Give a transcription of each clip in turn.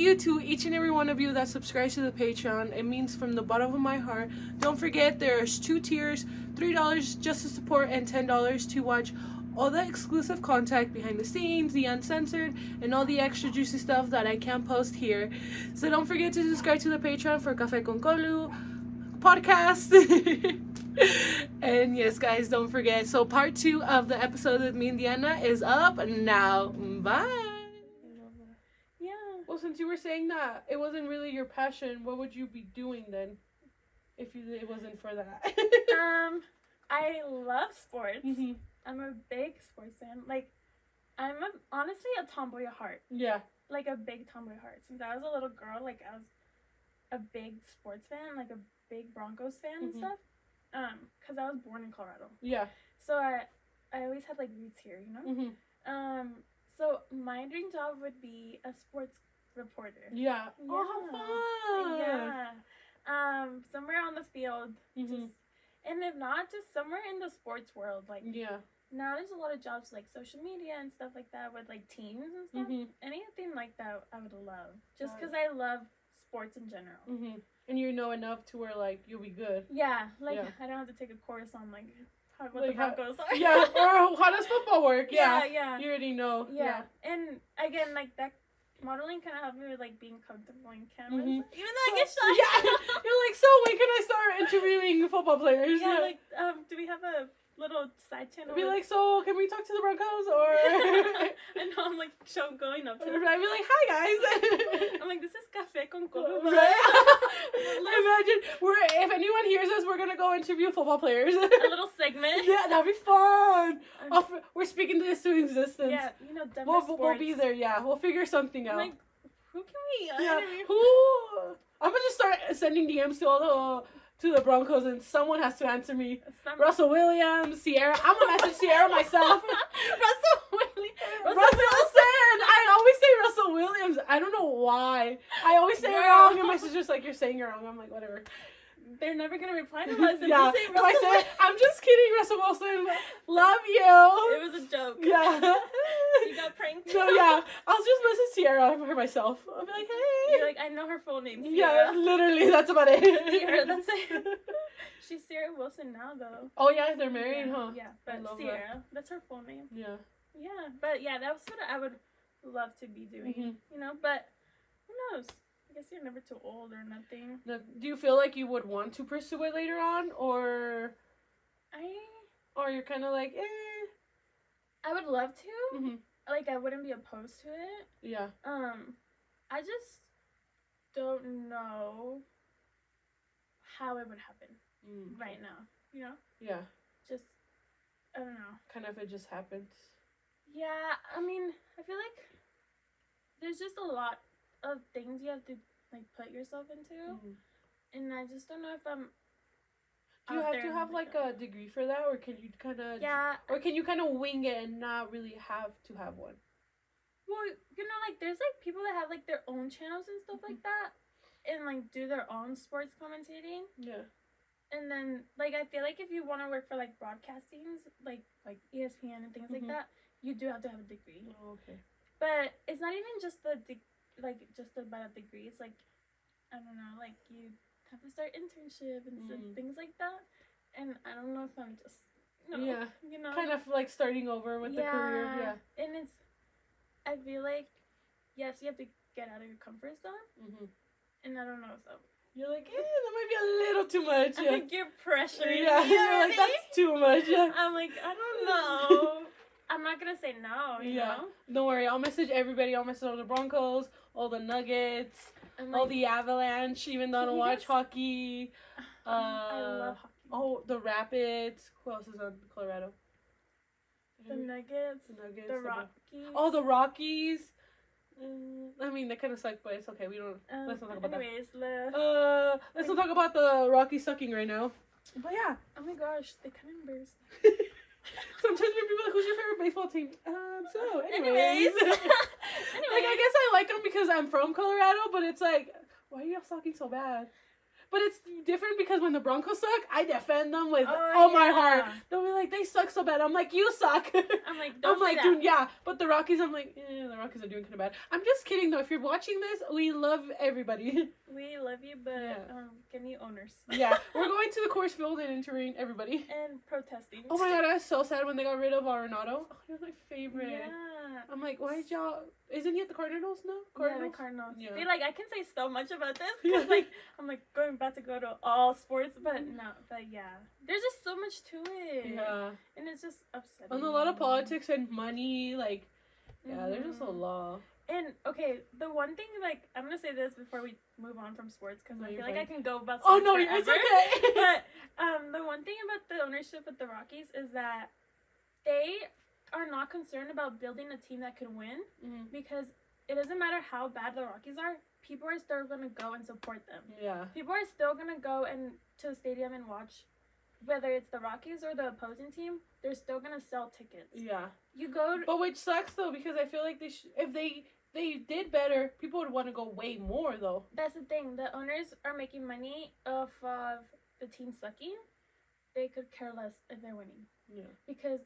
you to each and every one of you that subscribes to the Patreon. It means from the bottom of my heart. Don't forget, there's 2 tiers, $3 just to support and $10 to watch all the exclusive content behind the scenes, the uncensored, and all the extra juicy stuff that I can't post here. So don't forget to subscribe to the Patreon for Café con Colu podcast. And yes, guys, don't forget. So part 2 of the episode with me and Diana is up now. Bye. Yeah. Well, since you were saying that it wasn't really your passion, what would you be doing then if it wasn't for that? I love sports. Mm-hmm. I'm a big sports fan. Like, honestly a tomboy at heart. Yeah. Like a big tomboy at heart. Since I was a little girl, like I was a big sports fan, like a big Broncos fan and stuff. Because I was born in Colorado. Yeah. So I always had like roots here, you know. Mm-hmm. So my dream job would be a sports reporter. Yeah. Oh, how fun! Yeah. Somewhere on the field. Mm-hmm. And if not, just somewhere in the sports world. Like, yeah. Now there's a lot of jobs like social media and stuff like that with like teams and stuff. Mm-hmm. Anything like that I would love. Just because I love sports in general. Mm-hmm. And you know enough to where like you'll be good. Yeah. Like I don't have to take a course on like what like the Broncos are. Yeah. Or how does football work? Yeah. You already know. Yeah. And again, like that modeling kind of helped me with like being comfortable in cameras. Mm-hmm. Even though I get shy. Yeah. You're like, so when can I start interviewing football players? Yeah. Like, do we have a little side channel? I'd be like, so can we talk to the Broncos or? I know, I'm like going up to them. I'd be like, hi guys. I'm like, this is Café con Colu. Right? Imagine if anyone hears us, we're gonna go interview football players. A little segment. Yeah, that'd be fun. We're speaking to this to existence. Yeah, you know, we'll be there. Yeah, we'll figure something out. I'm like, who can we interview? Who? I'm gonna just start sending DMs to all the Broncos, and someone has to answer me. Russell Williams, Sierra. I'm gonna message Sierra myself. Russell Wilson. I always say Russell Williams. I don't know why. I always say it wrong, and my sister's like, "You're saying it wrong." I'm like, whatever. They're never gonna reply to us if yeah. we say Russell Wilson. I'm just kidding, Russell Wilson. Love you. It was a joke. Yeah. You got pranked. So yeah, I'll just message Sierra for myself. I'll be like, hey. You're like, I know her full name. Sierra. Yeah, literally, that's about it. Sierra, that's it. She's Sierra Wilson now, though. Oh yeah, they're married, huh? Yeah, but Sierra, that's her full name. Yeah. Yeah, but yeah, that's what I would love to be doing. Mm-hmm. You know, but who knows? I guess you're never too old or nothing. Now, do you feel like you would want to pursue it later on, or you're kind of like, eh? I would love to. Mm-hmm. Like, I wouldn't be opposed to it. Yeah. I just don't know how it would happen right now. You know? Yeah. Just, I don't know. Kind of, it just happens. Yeah, I mean, I feel like there's just a lot of things you have to like put yourself into, and I just don't know if I'm. Do you have to have like a degree for that, or can you kind of? Yeah. Or can you kind of wing it and not really have to have one? Well, you know, like there's like people that have like their own channels and stuff like that, and like do their own sports commentating. Yeah. And then like I feel like if you want to work for like broadcastings, like ESPN and things like that, you do have to have a degree. Oh, okay. But it's not even just just about a degree. It's like, I don't know, like you have to start internship and things like that. And I don't know if I'm just, you know, kind of like starting over with the career. Yeah. And I feel like, yes, you have to get out of your comfort zone. And I don't know if you're like, that might be a little too much. I think you're pressuring me. You're like, that's too much. I'm like, I don't know. I'm not gonna say no, you know? Don't worry, I'll message everybody. I'll message all the Broncos, all the Nuggets, all the Avalanche, even though I don't watch hockey. I love hockey. Oh, the Rapids. Who else is on Colorado? The Nuggets. The Rockies. Oh, the Rockies. I mean, they kind of suck, but it's okay. We don't. Let's not talk about that. Let's not talk about the Rockies sucking right now. But yeah. Oh my gosh, they kind of embarrass me. Sometimes when people are like, who's your favorite baseball team? So, anyways. Like, I guess I like them because I'm from Colorado, but it's like, why are y'all sucking so bad? But it's different because when the Broncos suck, I defend them with all my heart. They'll be like, they suck so bad. I'm like, you suck. I'm like, don't say that. Dude, yeah. But the Rockies, I'm like, the Rockies are doing kind of bad. I'm just kidding, though. If you're watching this, we love everybody. We love you, but get new owners. Yeah. We're going to the Coors Field and interviewing everybody. And protesting. Oh my god, I was so sad when they got rid of Arenado. Oh, he was my favorite. Yeah. I'm like, why did y'all... Isn't he at the Cardinals now? Yeah, the Cardinals. Yeah. See, like, I can say so much about this because, like, I'm, like, about to go to all sports, but no, but yeah. There's just so much to it. Yeah. And it's just upsetting. And a lot of politics and money, like, yeah, there's just a lot. And, okay, the one thing, like, I'm going to say this before we move on from sports because I feel like I can go about sports Oh, no, forever. it's okay. But the one thing about the ownership with the Rockies is that they are not concerned about building a team that can win because it doesn't matter how bad the Rockies are, people are still going to go and support them. Yeah. People are still going to go and to the stadium and watch, whether it's the Rockies or the opposing team, they're still going to sell tickets. Yeah. You go But which sucks, though, because I feel like if they did better, people would want to go way more, though. That's the thing. The owners are making money off of the team sucking. They could care less if they're winning. Yeah. Because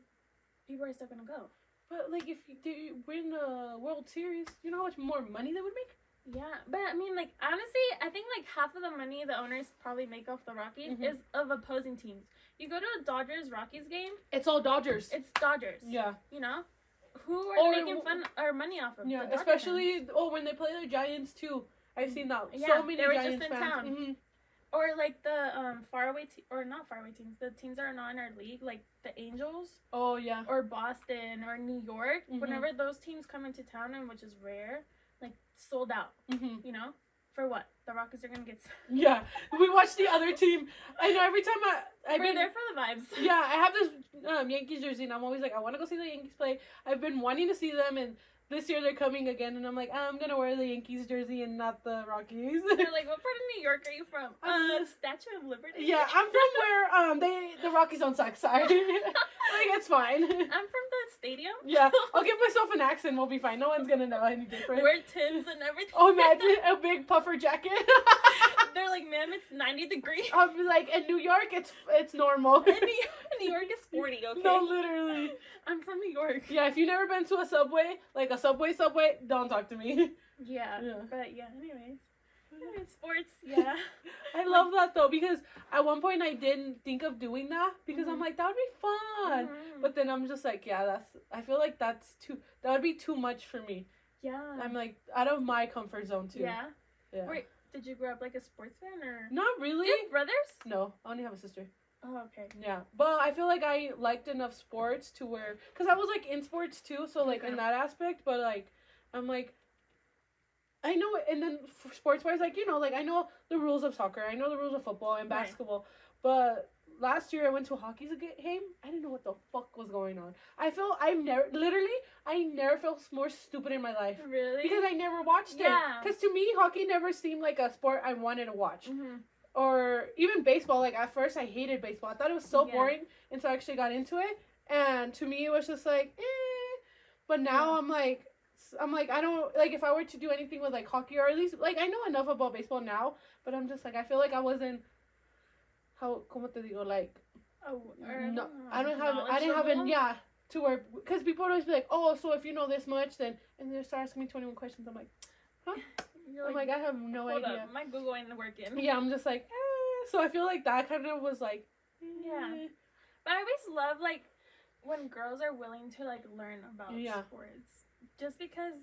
people are still going to go. But, like, if you win a World Series, you know how much more money they would make? Yeah, but I mean, like, honestly, I think, like, half of the money the owners probably make off the Rockies is of opposing teams. You go to a Dodgers-Rockies game. It's all Dodgers. It's Dodgers. Yeah. You know? Who are they making fun or money off of? Yeah, The especially, when they play the Giants, too. I've seen that. Yeah, so many they were Giants just in fans. town. Mm-hmm. Or, like, the or not faraway teams, the teams that are not in our league, like the Angels. Oh, yeah. Or Boston or New York. Whenever those teams come into town, and which is rare, like, sold out. You know? For what? The Rockies are going to get... Yeah. We watch the other team. I know every time we're there for the vibes. Yeah, I have this Yankees jersey, and I'm always like, I want to go see the Yankees play. I've been wanting to see them, and this year they're coming again, and I'm like, I'm going to wear the Yankees jersey and not the Rockies. They're like, what part of New York are you from? Statue of Liberty? Yeah, I'm from where the Rockies don't suck, sorry. Like, it's fine. I'm from the stadium. Yeah, I'll give myself an accent, we'll be fine. No one's going to know any different. Wear Timbs and everything. Oh, imagine a big puffer jacket. They're like, ma'am, it's 90 degrees. I'll be like, in New York, it's normal. In New York is 40, okay? No, literally. I'm from New York. Yeah, if you've never been to a subway, like a subway, don't talk to me. Yeah. But yeah, anyways, sports, yeah. I love that though, because at one point I didn't think of doing that because I'm like, that would be fun. But then I'm just like, yeah, I feel like that would be too much for me. Yeah. I'm like out of my comfort zone too. Yeah. Yeah. Wait, did you grow up like a sports fan or? Not really. Do you have brothers? No, I only have a sister. Oh, okay. Yeah, but I feel like I liked enough sports to where, because I was like in sports too, so like in that aspect, but like, I'm like, I know it, and then for sports wise, like, you know, like I know the rules of soccer, I know the rules of football and basketball, but last year I went to a hockey game, I didn't know what the fuck was going on. I never felt more stupid in my life. Really? Because I never watched it. Because to me, hockey never seemed like a sport I wanted to watch. Or even baseball, like at first I hated baseball. I thought it was so boring until I actually got into it. And to me it was just like, eh. But now I'm like, I don't, like if I were to do anything with like hockey, or at least, like I know enough about baseball now, but I'm just like, I feel like I wasn't, como te digo, like, no, I didn't have to where, because people would always be like, oh, so if you know this much, then, and they start asking me 21 questions, I'm like, huh? I'm like, I have no idea. Hold up, my Google ain't working. Yeah, I'm just like, eh. So I feel like that kind of was like, yeah. But I always love, like, when girls are willing to, like, learn about sports. Just because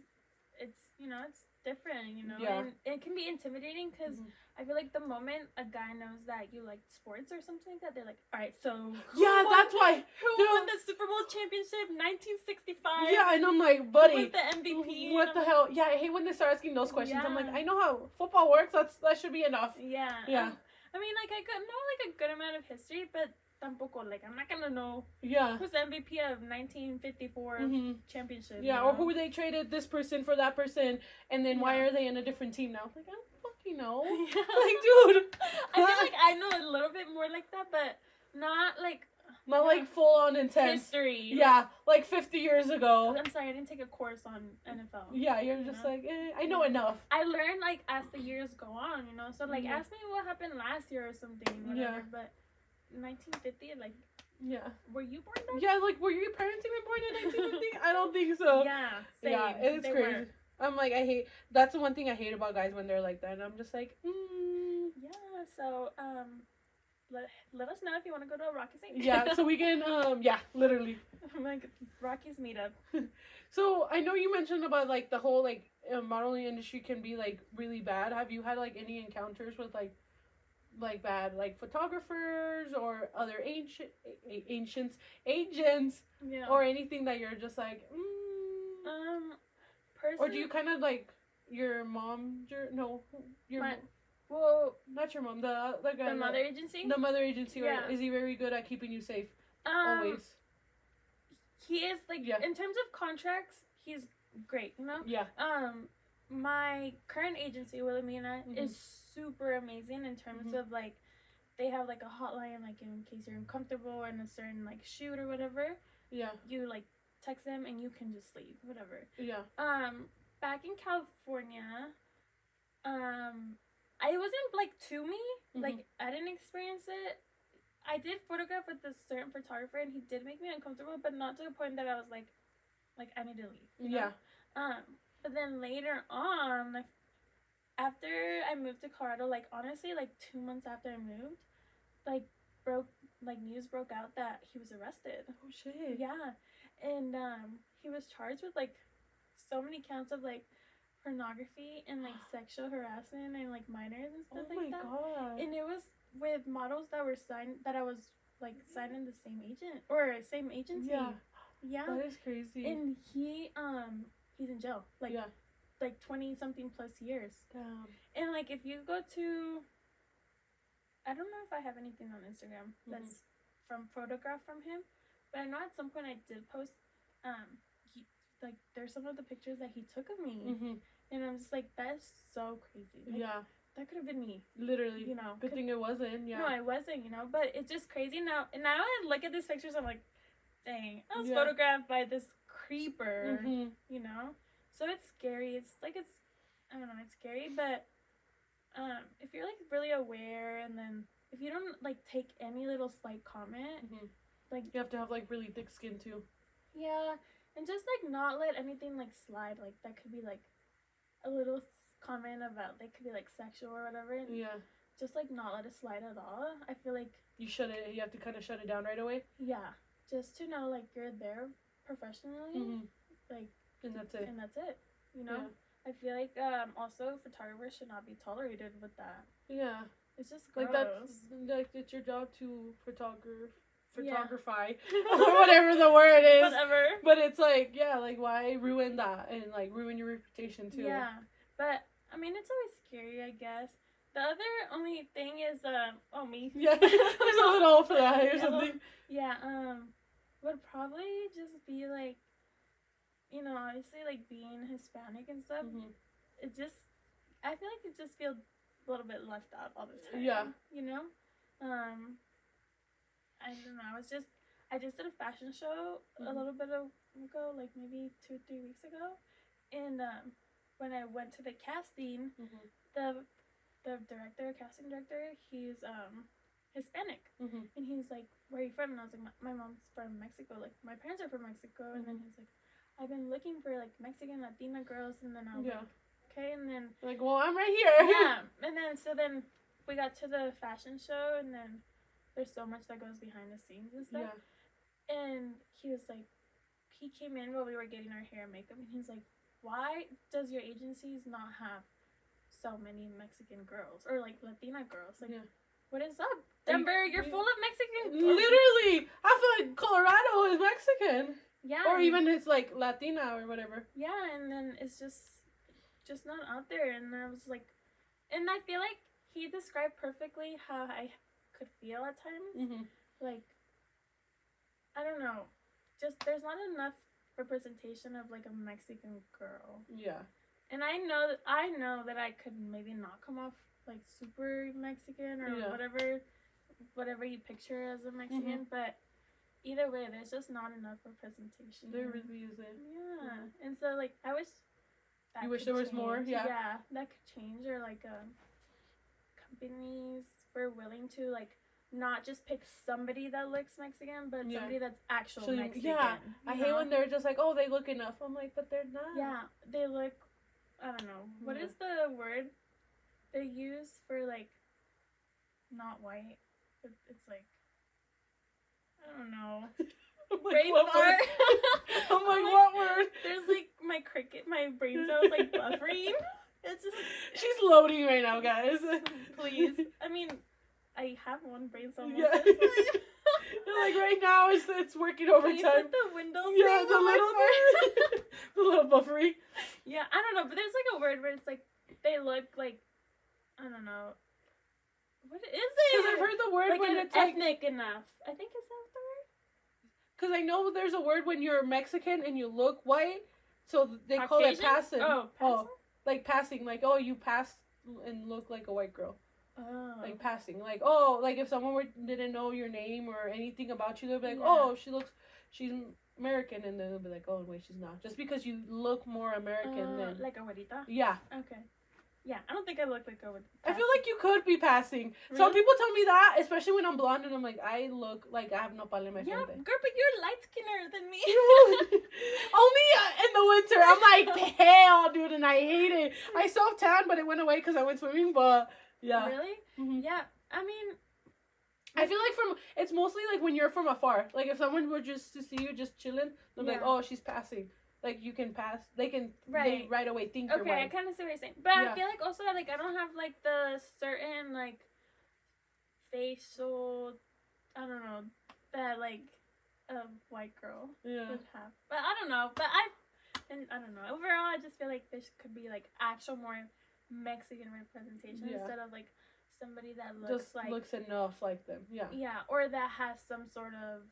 it's, you know, it's different, you know? Yeah. And it can be intimidating because I feel like the moment a guy knows that you like sports or something like that, they're like, all right, so that's why. Who won the Super Bowl championship 1965? Yeah, and I'm like, buddy. Who was the MVP? What the hell? Yeah, I hate when they start asking those questions. I'm like, I know how football works. That should be enough. Yeah. Yeah. I mean, like, I could know, like, a good amount of history, but tampoco, like, I'm not gonna know who's the MVP of 1954 championship. Yeah, or who they traded this person for that person, and then why are they in a different team now? Like, I don't fucking know. Like, dude. I feel like I know a little bit more like that, but not, like, Not like full on intense. History. Yeah, like 50 years ago. I'm sorry, I didn't take a course on NFL. Yeah, you're just like, I know enough. I learned like as the years go on, you know. So like, ask me what happened last year or something, whatever. But 1950, like. Yeah. Were you born then? Yeah, like, were your parents even born in 1950? I don't think so. Yeah, same. Yeah, it's crazy. Were. I'm like, that's the one thing I hate about guys when they're like that. And I'm just like, Yeah, so, let us know if you want to go to a Rockies thing. Yeah, so we can, literally. Like, Rockies meetup. So, I know you mentioned about, like, the whole, like, modeling industry can be, like, really bad. Have you had, like, any encounters with, like bad, like, photographers or other agents, or anything that you're just like, or do you kind of, like, your mom, well, not your mom, the guy, the mother agency? The mother agency, yeah. Is he very good at keeping you safe? Always. He is, like, in terms of contracts, he's great, you know? Yeah. My current agency, Wilhelmina, is super amazing in terms of, like, they have, like, a hotline, like, in case you're uncomfortable in a certain, like, shoot or whatever. Yeah. You, like, text them and you can just leave, whatever. Yeah. Back in California, it wasn't, like, to me. Like, I didn't experience it. I did photograph with this certain photographer and he did make me uncomfortable, but not to the point that I was, like, I need to leave. You know? But then later on, after I moved to Colorado, like, honestly, like, 2 months after I moved, news broke out that he was arrested. Oh, shit. Yeah. And, he was charged with, like, so many counts of, like, pornography and, like, sexual harassment and, like, minors and stuff like that. Oh, my God. And it was with models that were that I was, like, signed in the same same agency. Yeah. Yeah. That is crazy. And he's in jail. Like, like 20-something plus years. Damn. And, like, if you go to, I don't know if I have anything on Instagram that's from photograph from him, but I know at some point I did post, there's some of the pictures that he took of me. And I'm just like, that's so crazy. Like, that could have been me. Literally. You know. Good thing it wasn't. Yeah. No, it wasn't, you know. But it's just crazy now. And now I look at these pictures, I'm like, dang, I was photographed by this creeper, you know? So it's scary. I don't know, it's scary. But if you're, like, really aware and then if you don't, like, take any little slight comment, like... You have to have, like, really thick skin, too. Yeah. And just, like, not let anything, like, slide. Like, that could be, like, a little comment about, like, could be, like, sexual or whatever. Yeah. Just, like, not let it slide at all. I feel like... You have to kind of shut it down right away? Yeah. Just to know, like, you're there professionally. Like... And that's it. And that's it. You know? Yeah. I feel like, also, photographers should not be tolerated with that. Yeah. It's just gross. Like, it's your job to photography or whatever the word is. Whatever. But it's like, like, why ruin that and, like, ruin your reputation too? Yeah. But, I mean, it's always scary, I guess. The only thing is, me. Yeah, there's a little for that or something. Yeah, would probably just be, like, you know, obviously, like, being Hispanic and stuff, I feel like it just feels a little bit left out all the time. Yeah. You know? I don't know, I just did a fashion show a little bit ago, like, maybe 2-3 weeks ago, and, when I went to the casting, the casting director, he's, Hispanic, and he's like, where are you from? And I was like, my mom's from Mexico, like, my parents are from Mexico, and then he's like, I've been looking for, like, Mexican Latina girls, and then I was like, okay, and then... Like, well, I'm right here. Yeah, and then we got to the fashion show, and then there's so much that goes behind the scenes and stuff, and he was like, he came in while we were getting our hair and makeup, and he's like, why does your agencies not have so many Mexican girls, or, like, Latina girls? Like, what is up? Denver, you're full of Mexican girls. Literally! I feel like Colorado is Mexican. Yeah. Or even it's, like, Latina or whatever. Yeah, and then it's just not out there, and I was like, and I feel like he described perfectly how I could feel at times. Like, I don't know, just there's not enough representation of, like, a Mexican girl. Yeah. And I know that I could maybe not come off, like, super Mexican or whatever you picture as a Mexican, but either way, there's just not enough representation. There really isn't. Yeah, and so like I wish. You wish there was more? Yeah. Yeah, that could change, or like companies were willing to like not just pick somebody that looks Mexican, but somebody that's actually Mexican. Yeah, I hate when they're just like, oh, they look enough. I'm like, but they're not. Yeah, they look. I don't know. What is the word they use for like not white? But it's like I don't know. Brain fart. I'm like, what word? There's like my brain cells like buffering. It's just... She's loading right now, guys. Please. I mean, I have one brain cell. Yeah. Like right now, it's working overtime. Can you put the windows? Yeah, the little buffery. Yeah, I don't know, but there's like a word where it's like they look like I don't know. What is it? Because I've heard the word like when it's ethnic enough. I think is that the word? Because I know there's a word when you're Mexican and you look white, so they call it passing. Oh, passing? Like passing, like you passed and look like a white girl. Oh. Like passing, like like if someone didn't know your name or anything about you, they'd be like, she's American, and then they'll be like, oh wait, she's not. Just because you look more American than like abuelita. Yeah. Okay. Yeah, I don't think I look like a. I feel like you could be passing. Really? Some people tell me that, especially when I'm blonde, and I'm like, I look like I have nopal in my Yeah, frente. girl, but you're light skinner than me. Only in the winter. I'm like pale, dude, and I hate it. I self-tan, but it went away because I went swimming. But yeah. Really? Mm-hmm. Yeah. I mean, I feel like it's mostly like when you're from afar. Like if someone were just to see you just chilling, they're like, oh, she's passing. Like you can pass. They can they right away think you're white. Okay, I kind of see what you're saying, but I feel like also like I don't have like the certain like facial, I don't know, that like a white girl would have. But I don't know. But I don't know. Overall, I just feel like there could be like actual more Mexican representation instead of like somebody that looks enough like them. Yeah. Yeah, or that has some sort of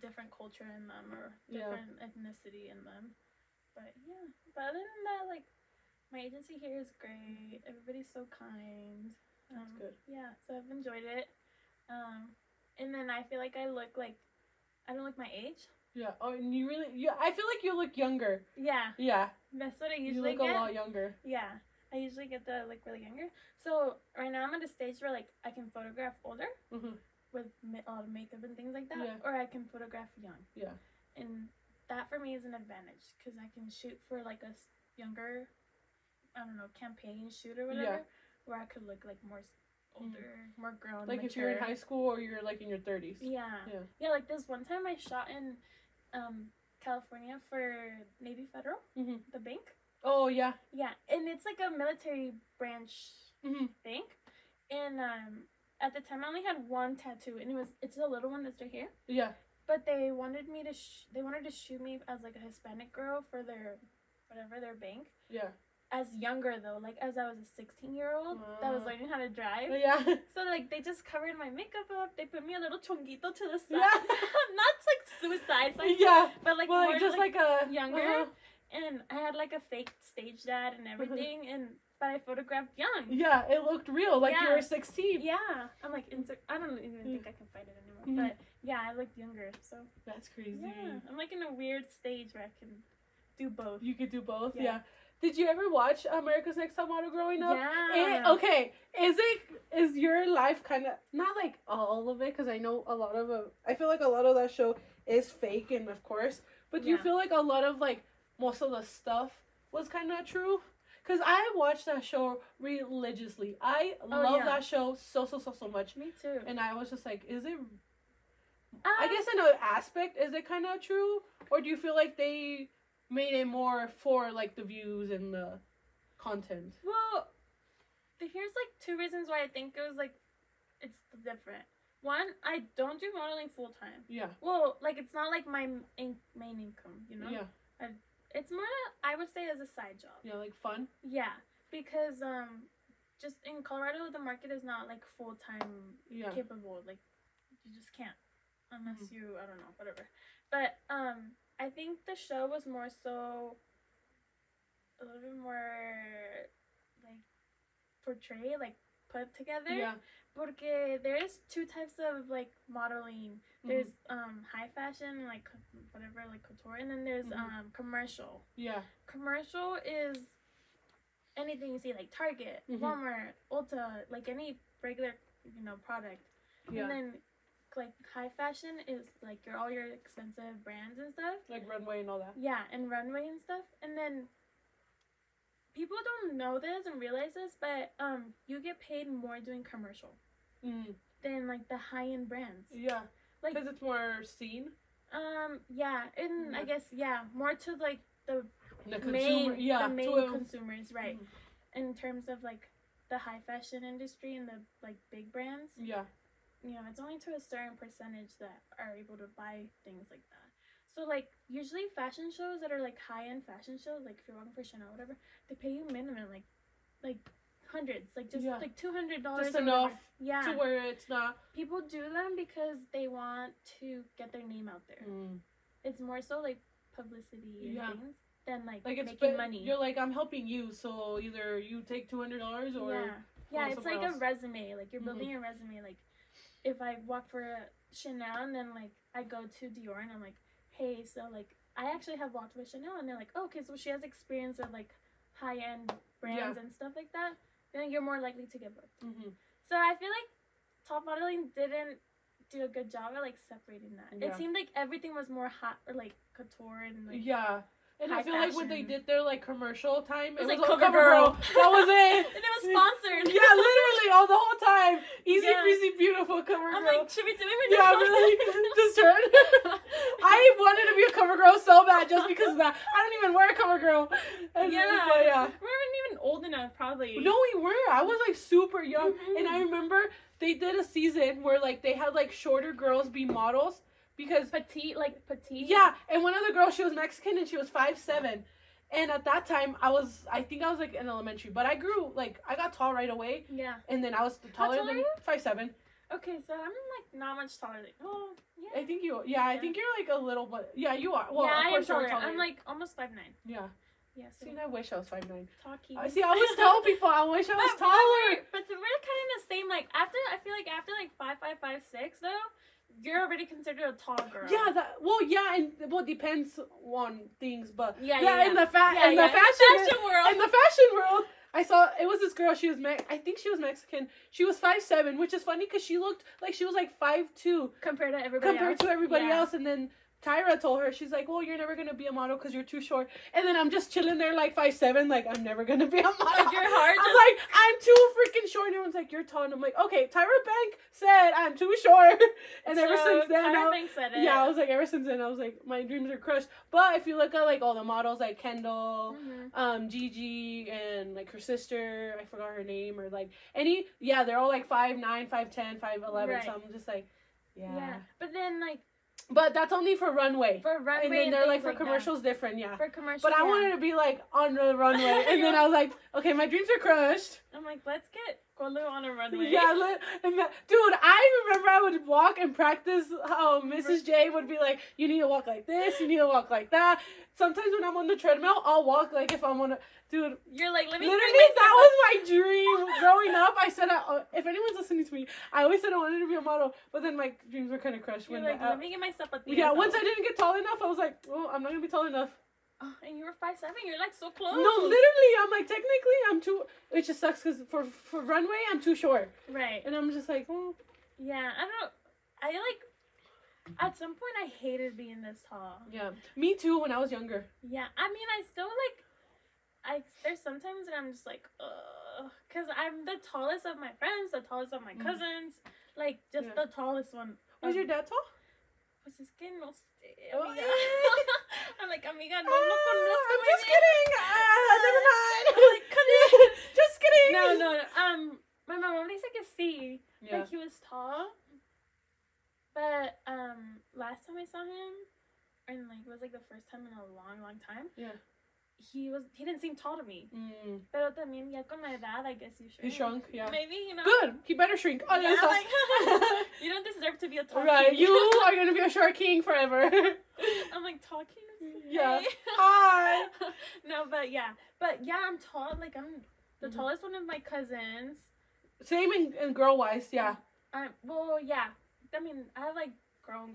different culture in them or different ethnicity in them. But yeah, but other than that, like my agency here is great. Everybody's so kind. That's good. Yeah, so I've enjoyed it. And then I feel like I don't look my age. Yeah. Oh, and I feel like you look younger. Yeah. Yeah. That's what I usually get. You look a lot younger. Yeah. I usually get the like really younger. So right now I'm at a stage where like I can photograph older. Mm-hmm. With a lot of makeup and things like that, or I can photograph young. Yeah. And that for me is an advantage because I can shoot for like a younger, I don't know, campaign shoot or whatever, where I could look like more older, more grown. Like mature. If you're in high school or you're like in your 30s. Yeah. Yeah, like this one time I shot in California for Navy Federal, the bank. Oh, yeah. Yeah, and it's like a military branch bank. And at the time I only had one tattoo, and it's a little one that's right here. Yeah. But they wanted me to shoot me as like a Hispanic girl for their bank. Yeah. As younger though, like as I was a 16-year-old that was learning how to drive. Yeah. So like they just covered my makeup up. They put me a little chonguito to the side. Yeah. Not like suicide. Like, but like more just like a younger. And I had like a fake stage dad and everything, but I photographed young. Yeah, it looked real, like you were 16. Yeah, I'm like I don't even think I can find it anymore. But yeah, I looked younger, so that's crazy. Yeah, I'm like in a weird stage where I can do both. You could do both. Yeah. Did you ever watch America's Next Top Model growing up? Yeah. Okay, is your life kind of not like all of it? Because I know a lot of I feel like a lot of that show is fake, and of course, but do you feel like a lot of like most of the stuff was kind of true? Because I watched that show religiously. I love that show so much. Me too. And I was just like, is it... I guess in an aspect, is it kind of true? Or do you feel like they made it more for, like, the views and the content? Well, here's, like, two reasons why I think it was, like, it's different. One, I don't do modeling full-time. Yeah. Well, like, it's not, like, my main income, you know? Yeah. It's more, I would say, as a side job. Yeah, like fun? Yeah, because just in Colorado, the market is not, like, full-time capable. Like, you just can't unless you, I don't know, whatever. But I think the show was more so a little bit more, like, portray, like, put together. Yeah. Porque there's two types of like modeling. There's high fashion, like whatever, like couture, and then there's commercial. Yeah. Commercial is anything you see, like Target, Walmart, Ulta, like any regular, product. Yeah. And then like high fashion is like all your expensive brands and stuff. Like Runway and all that. Yeah, and Runway and stuff. And then people don't know this and realize this, but you get paid more doing commercial than like the high end brands. Yeah, like because it's more seen. Yeah, and I guess more to like the consumer, the main consumers, right? In terms of like the high fashion industry and the like big brands. Yeah. It's only to a certain percentage that are able to buy things like that. So, like, usually fashion shows that are, like, high-end fashion shows, like, if you're working for Chanel or whatever, they pay you minimum, like hundreds. Like, just, like, $200. Just enough to where it's not... People do them because they want to get their name out there. It's more so, like, publicity and things than, like making money. You're like, I'm helping you, so either you take $200 or... Yeah, it's like a resume. Like, you're building a resume. Like, if I walk for Chanel and then, like, I go to Dior and I'm like, hey, so, like, I actually have walked with Chanel, and they're like, oh, okay, so she has experience with, like, high-end brands and stuff like that, then you're more likely to get booked. So I feel like top modeling didn't do a good job of, like, separating that. It seemed like everything was more hot, or, like, couture and, like... Yeah. And I feel fashion. like when they did their, like, commercial time, it was like all CoverGirl. That was it. And it was sponsored. Yeah, literally, all the whole time. Easy, breezy, beautiful CoverGirl. I'm like, should we do it? Yeah, really. Just turn. I wanted to be a CoverGirl so bad just because of that. I don't even wear CoverGirl. But, yeah. We weren't even old enough, probably. No, we weren't. I was, like, super young. And I remember they did a season where, like, they had, like, shorter girls be models. Because petite. Yeah, and one of the girls, she was Mexican and she was 5'7". And at that time, I think I was like in elementary, but I grew, like, I got tall right away. Yeah. And then I was taller than 5'7". Okay, so I'm like not much taller than, well, I think you, I think you're like a little, but yeah, you are. Well, yeah, of course I am taller. taller. I'm like almost 5'9". Yeah. Yeah, so. See, I wish I was 5'9". Talkie. See, I always tell people I wish I was taller. But we're kind of the same, like, I feel like after 5'5", 5'6", though, you're already considered a tall girl. Yeah, and it depends on things, but in the fashion world, I saw it was this girl. She was I think she was Mexican. She was 5'7", which is funny because she looked like she was like 5'2" compared to everybody else. And then Tyra told her, she's like, well, you're never gonna be a model because you're too short. And then I'm just chilling there like 5'7", like I'm never gonna be a model. Like your heart. I'm like, I'm too freaking short. And everyone's like, you're tall. And I'm like, okay, Tyra Banks said I'm too short. And so ever since then, Tyra Banks said it. Yeah, I was like, ever since then, I was like, my dreams are crushed. But if you look at like all the models, like Kendall, Gigi, and like her sister, I forgot her name, or like they're all like 5'9", 5'10", 5'11". Right. So I'm just like, yeah. But then like. But that's only for runway. And then they're like, for commercials, different, For commercials, but I wanted to be like on the runway. And then I was like, okay, my dreams are crushed. I'm like, let's get Colu on a runway. Yeah, dude, I remember I would walk and practice how Mrs. J would be like, you need to walk like this, you need to walk like that. Sometimes when I'm on the treadmill, I'll walk like if I'm on a... Dude, you're like, let me... Literally, that was my dream. Growing up, I said, if anyone's listening to me, I always said I wanted to be a model, but then my dreams were kind of crushed. You're like, let me get myself a theater. Yeah, once I didn't get tall enough, I was like, well, I'm not going to be tall enough. Oh, and you were 5'7", you're like so close. No, literally, I'm like, technically, I'm too... It just sucks because for runway, I'm too short. Right. And I'm just like, oh. Yeah, I like... At some point, I hated being this tall. Yeah, me too when I was younger. Yeah, I mean, I still, like... There's sometimes that I'm just like, ugh. Because I'm the tallest of my friends, the tallest of my cousins. Like, just the tallest one. Was your dad tall? Pues es que no sé, Oh, amiga. I'm like, amiga, no lo conozco. I'm just kidding. Never mind. I'm like, just kidding. No. My mom dice que sí. Yeah. Like, he was tall. But, last time I saw him, and, like, it was, like, the first time in a long, long time. Yeah. He didn't seem tall to me. Pero también ya con la edad, I guess you shrink. He shrunk, yeah. Maybe, Good. He better shrink. Oh, yeah, like, you don't deserve to be a tall right. king. You are going to be a short king forever. I'm like, tall kings? Yeah. Hey. Hi. No, but yeah. I'm tall. Like, I'm the tallest one of my cousins. Same in girl wise, yeah. Well, yeah. I mean, I have like grown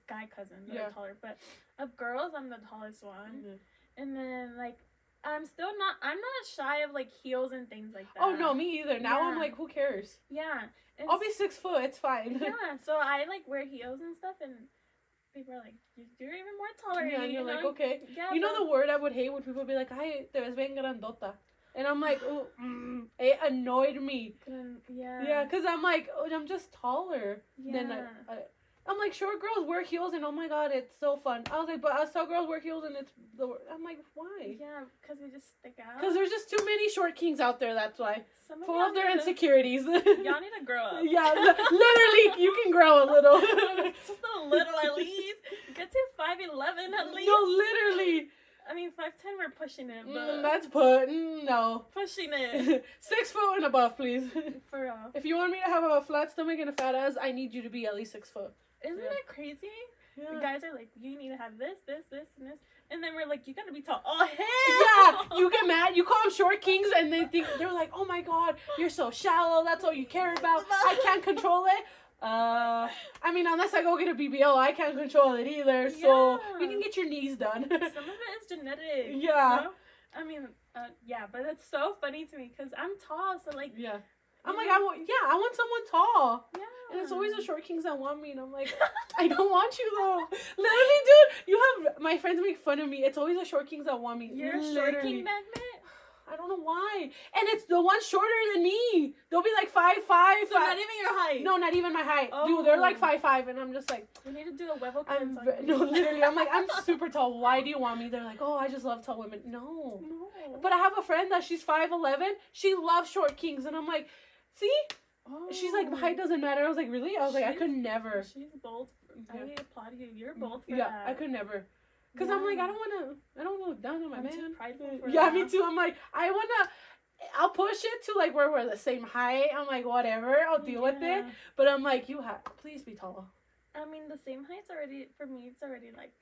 guy cousins that are taller, but of girls, I'm the tallest one. Mm-hmm. And then like, I'm not shy of like heels and things like that. Oh no, me either. Now I'm like, who cares? Yeah. I'll be 6 foot. It's fine. Yeah. So I like wear heels and stuff, and people are like, you're even more taller. Yeah, and you're like, okay. Yeah, you know the word I would hate when people be like, ay, te ves bien grandota. And I'm like, oh, it annoyed me. Yeah. Yeah, because I'm like, oh, I'm just taller. Yeah. Than I'm like, short girls wear heels, and oh my god, it's so fun. I was like, but us tall girls wear heels, and it's the. I'm like, why? Yeah, because we just stick out. Because there's just too many short kings out there. That's why. Full of their insecurities. Y'all need to grow up. Yeah, literally, you can grow a little. Just a little at least. Get to 5'11" at least. No, literally. I mean, 5'10", we're pushing it, but... that's no. Pushing it. 6 foot and above, please. For real. If you want me to have a flat stomach and a fat ass, I need you to be at least 6 foot. Isn't that crazy? Yeah. The guys are like, you need to have this, and this. And then we're like, you gotta be tall. Oh, hell! Yeah, you get mad. You call them short kings, and they're like, oh my god, you're so shallow. That's all you care about. I can't control it. I mean, unless I go get a BBL, I can't control it either. So you can get your knees done. Some of it is genetic. Yeah. You know? I mean, yeah, but it's so funny to me because I'm tall, so like. Yeah. I'm like, I want someone tall. Yeah. And it's always the short kings that want me, and I'm like, I don't want you though. Literally, dude, you have my friends make fun of me. It's always the short kings that want me. You're a short king magnet. I don't know why. And it's the ones shorter than me. They'll be like 5'5". So not even your height. No, not even my height. Oh. Dude, they're like 5'5", and I'm just like. We need to do a huevo quiz on No, literally, I'm like, I'm super tall. Why do you want me? They're like, oh, I just love tall women. No. But I have a friend that she's 5'11". She loves short kings, and I'm like, see. Oh. She's like, height doesn't matter. I was like, really? I was like, I could never. She's bold. I applaud you. You're bold for that. Yeah, I could never. Because I'm like, I don't want to look down on my man. Too prideful for yeah, that. Me too. I'm like, I'll push it to like where we're the same height. I'm like, whatever, I'll deal with it. But I'm like, please be tall. I mean, the same height's already, for me, it's already like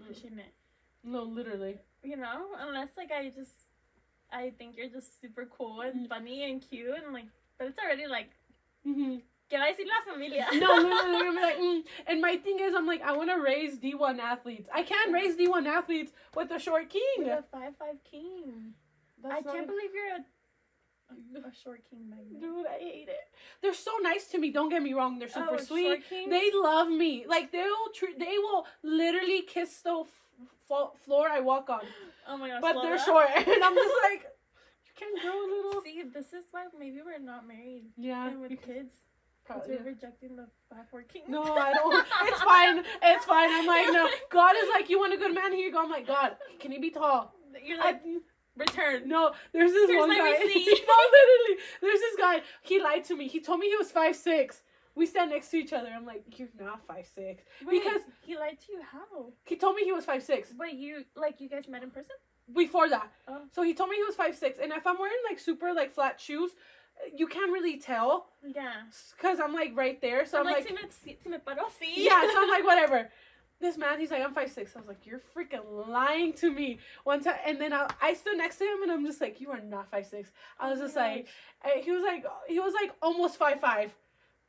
pushing it. No, literally. You know, unless like I think you're just super cool and funny and cute and like, but it's already like, que va a decir la familia? No, literally, I'm like, And my thing is, I'm like, I want to raise D1 athletes. I can't raise D1 athletes with a short king. With a 5'5" king. I can't believe you're a short king magnet. Dude, I hate it. They're so nice to me. Don't get me wrong. They're super sweet. They love me. Like, they will literally kiss the floor I walk on. Oh my gosh. But they're short. And I'm just like, you can grow a little. See, this is why maybe we're not married. Yeah. And with kids. Because we're rejecting the 5'4" king. No, I don't. It's fine. It's fine. I'm like, no. God is like, you want a good man? Here you go. I'm like, God, can he be tall? You're like, return. No, there's this one guy. No, literally. There's this guy. He lied to me. He told me he was 5'6". We stand next to each other. I'm like, you're not 5'6". Because he lied to you. How? He told me he was 5'6". But you guys met in person? Before that. Oh. So he told me he was 5'6". And if I'm wearing like super like flat shoes, you can't really tell. Yeah. Because I'm like right there. So I'm like si me paro así. Yeah, so I'm like, whatever. This man, he's like, I'm 5'6". I was like, you're freaking lying to me. One time, and then I stood next to him, and I'm just like, you are not 5'6". I was just like, he was like almost 5'5".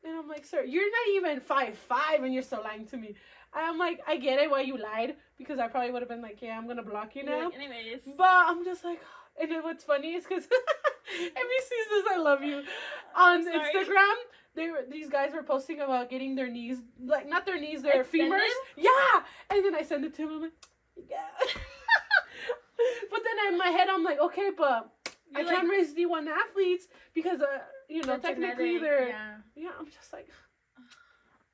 And I'm like, sir, you're not even 5'5", and you're still lying to me. I'm like, I get it why you lied, because I probably would have been like, yeah, I'm gonna block you now. Like, anyways. But I'm just like, and then what's funny is because if he sees this, I love you. On Instagram, these guys were posting about getting their knees, like not their knees, their femurs. Yeah, and then I send it to him. I'm like, yeah. But then in my head, I'm like, okay, but I can't raise D1 athletes because technically they're I'm just like,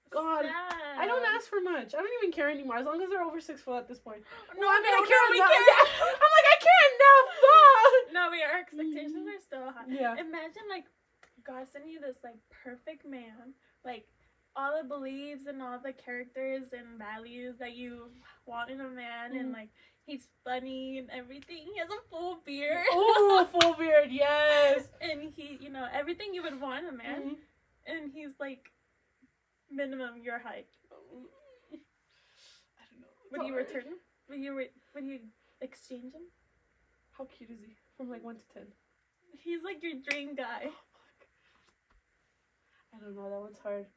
God, I don't ask for much. I don't even care anymore as long as they're over 6 foot at this point. No, I mean, I care. We care. I'm like, I care now. No, our expectations are still high. Yeah. Imagine like God sending you this like perfect man, like all the beliefs and all the characters and values that you want in a man, and like he's funny and everything. He has a full beard. Oh, full beard, yes. And he, everything you would want in a man, and he's like minimum your height. I don't know. Would you return him? Would you exchange him? How cute is he? From like 1 to 10. He's like your dream guy. Oh, fuck. don't know. That one's hard.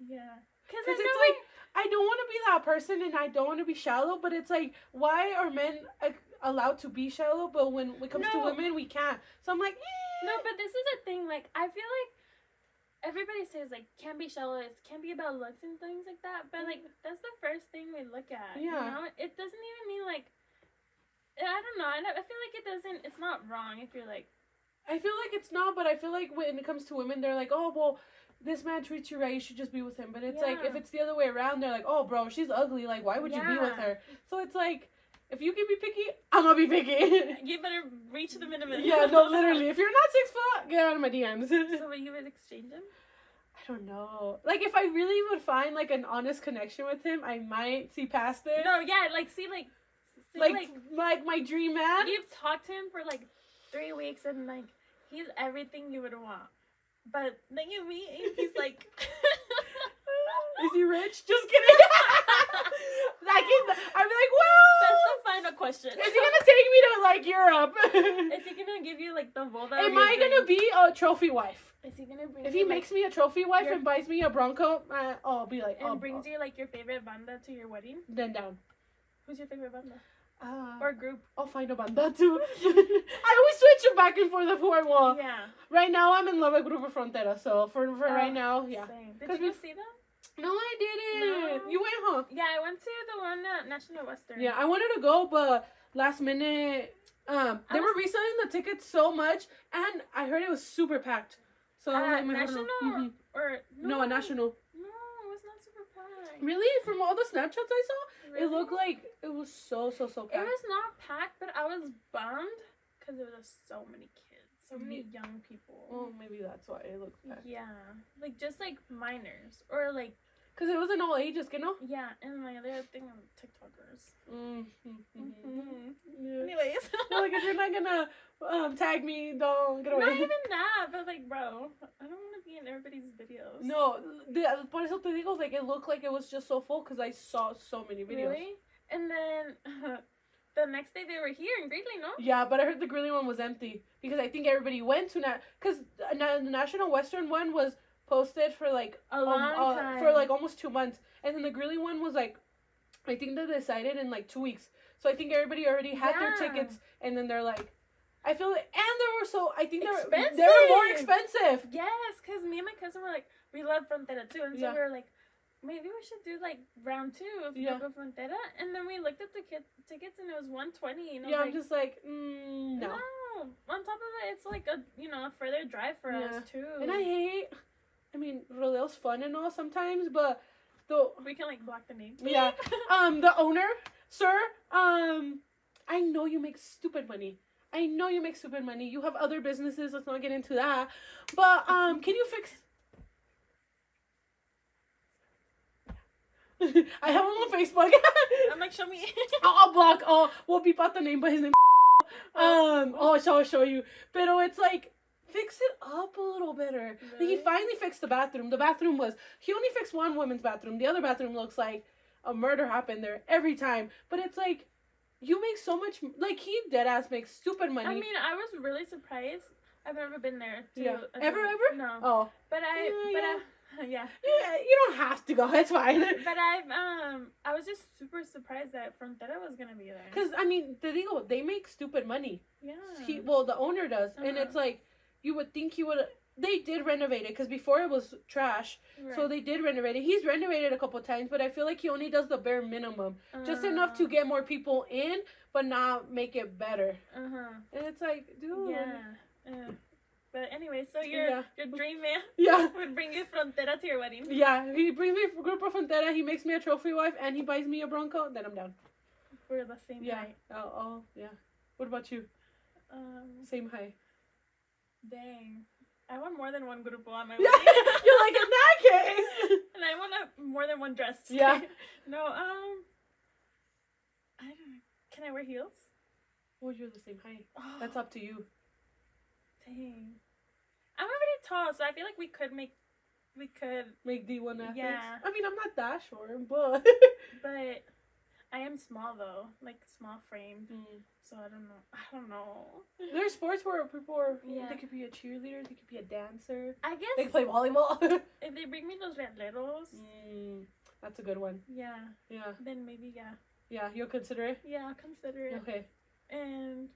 Yeah. Because it's like, I don't want to be that person and I don't want to be shallow, but it's like, why are men allowed to be shallow, but when it comes to women, we can't? So I'm like, No, but this is a thing. Like, I feel like everybody says, like, can't be shallow. It can't be about looks and things like that. But, like, that's the first thing we look at. Yeah. You know? It doesn't even mean, like, I don't know. I feel like it's not wrong if you're, like. I feel like it's not, but I feel like when it comes to women, they're like, oh, well, this man treats you right, you should just be with him. But it's like, if it's the other way around, they're like, oh, bro, she's ugly. Like, why would you be with her? So it's like, if you can be picky, I'm gonna be picky. You better reach the minimum. Yeah, no, literally. If you're not 6 foot, get out of my DMs. So you would exchange him? I don't know. Like, if I really would find, like, an honest connection with him, I might see past it. No, yeah, like, see, like my dream man. You've talked to him for, like, 3 weeks, and, like, he's everything you would want. But then you meet and he's like... Is he rich? Just kidding. I'd be like, well... That's the final question. Is he gonna take me to, like, Europe? Is he gonna give you, like, the Volta? Am I gonna be a trophy wife? Is he gonna bring If he makes me a trophy wife and buys me a Bronco, I'll be like... And brings you, like, your favorite banda to your wedding? Then down. Who's your favorite banda? Or group? I'll find a banda too. I always switch it back and forth of who I want. Yeah. Right now, I'm in love with Grupo Frontera, so for right now, yeah. Same. Did you see them? No, I didn't. No. You went, huh? Yeah, I went to the one at National Western. Yeah, I wanted to go, but last minute, they were reselling the tickets so much, and I heard it was super packed. So I was like, National or no, a National. No, it was not super packed. Really? From all the Snapchats I saw, really? It looked like it was so packed. It was not packed, but I was bummed because there was so many kids, so many young people. Oh, maybe that's why it looked packed. Yeah, like just like minors or like. Because it wasn't all ages, you know? Yeah, and my other thing on TikTokers. Yeah. Anyways. Like, if you're not gonna tag me, don't get away. Not even that, but like, bro, I don't want to be in everybody's videos. No, por eso te digo, like, it looked like it was just so full because I saw so many videos. Really? And then the next day they were here in Greeley, no? Yeah, but I heard the Greeley one was empty because I think everybody went to because the National Western one was posted for like a long time, for like almost 2 months, and then the Greeley one was like, I think they decided in like 2 weeks. So I think everybody already had their tickets, and then they're like, I feel like, and they were so, I think they were more expensive. Yes, because me and my cousin were like, we love Frontera too, and so we were like, maybe we should do like round 2 of Grupo Frontera, and then we looked at the tickets and it was $120, and I was I'm just like, no. On top of it, it's like a a further drive for us too. And I mean, rodeo's fun and all sometimes, but we can like block the name. Yeah. The owner, sir, I know you make stupid money. You have other businesses. Let's not get into that. But can you fix? I have him on Facebook. I'm like, show me. I'll block. Oh, we'll beep out the name, but his name. I'll show you. But it's like, fix it up a little better. Really? Like, he finally fixed the bathroom. The bathroom he only fixed one women's bathroom. The other bathroom looks like a murder happened there every time. But it's like, you make so much, like, he deadass makes stupid money. I mean, I was really surprised. I've never been there. Ever? No. Oh. But yeah. You don't have to go. It's fine. But I was just super surprised that Frontera was gonna be there. Because, I mean, they make stupid money. Yeah. The owner does. And it's like, you would think he would. They did renovate it because before it was trash. Right. So they did renovate it. He's renovated a couple times, but I feel like he only does the bare minimum. Just enough to get more people in, but not make it better. And it's like, dude. Yeah. But anyway, so your dream man would bring you Frontera to your wedding. Yeah, he brings me Grupo Frontera, he makes me a trophy wife, and he buys me a Bronco, then I'm down. We're the same height. Oh, yeah. What about you? Same height. Dang. I want more than one grupo on my wedding. You're like, in that case. And I want more than one dress. Yeah. No, I don't know. Can I wear heels? Well, you're the same height. That's up to you. Dang. I'm already tall, so I feel like we could make D1 athletes. Yeah. I mean, I'm not that short, but. But I am small though, like small framed. So I don't know. There's sports where people are. Yeah. They could be a cheerleader. They could be a dancer. I guess They could play volleyball. if they bring me those releros. That's a good one. Yeah. Yeah. Then maybe Yeah, you'll consider it. Yeah, I'll consider it. Okay. And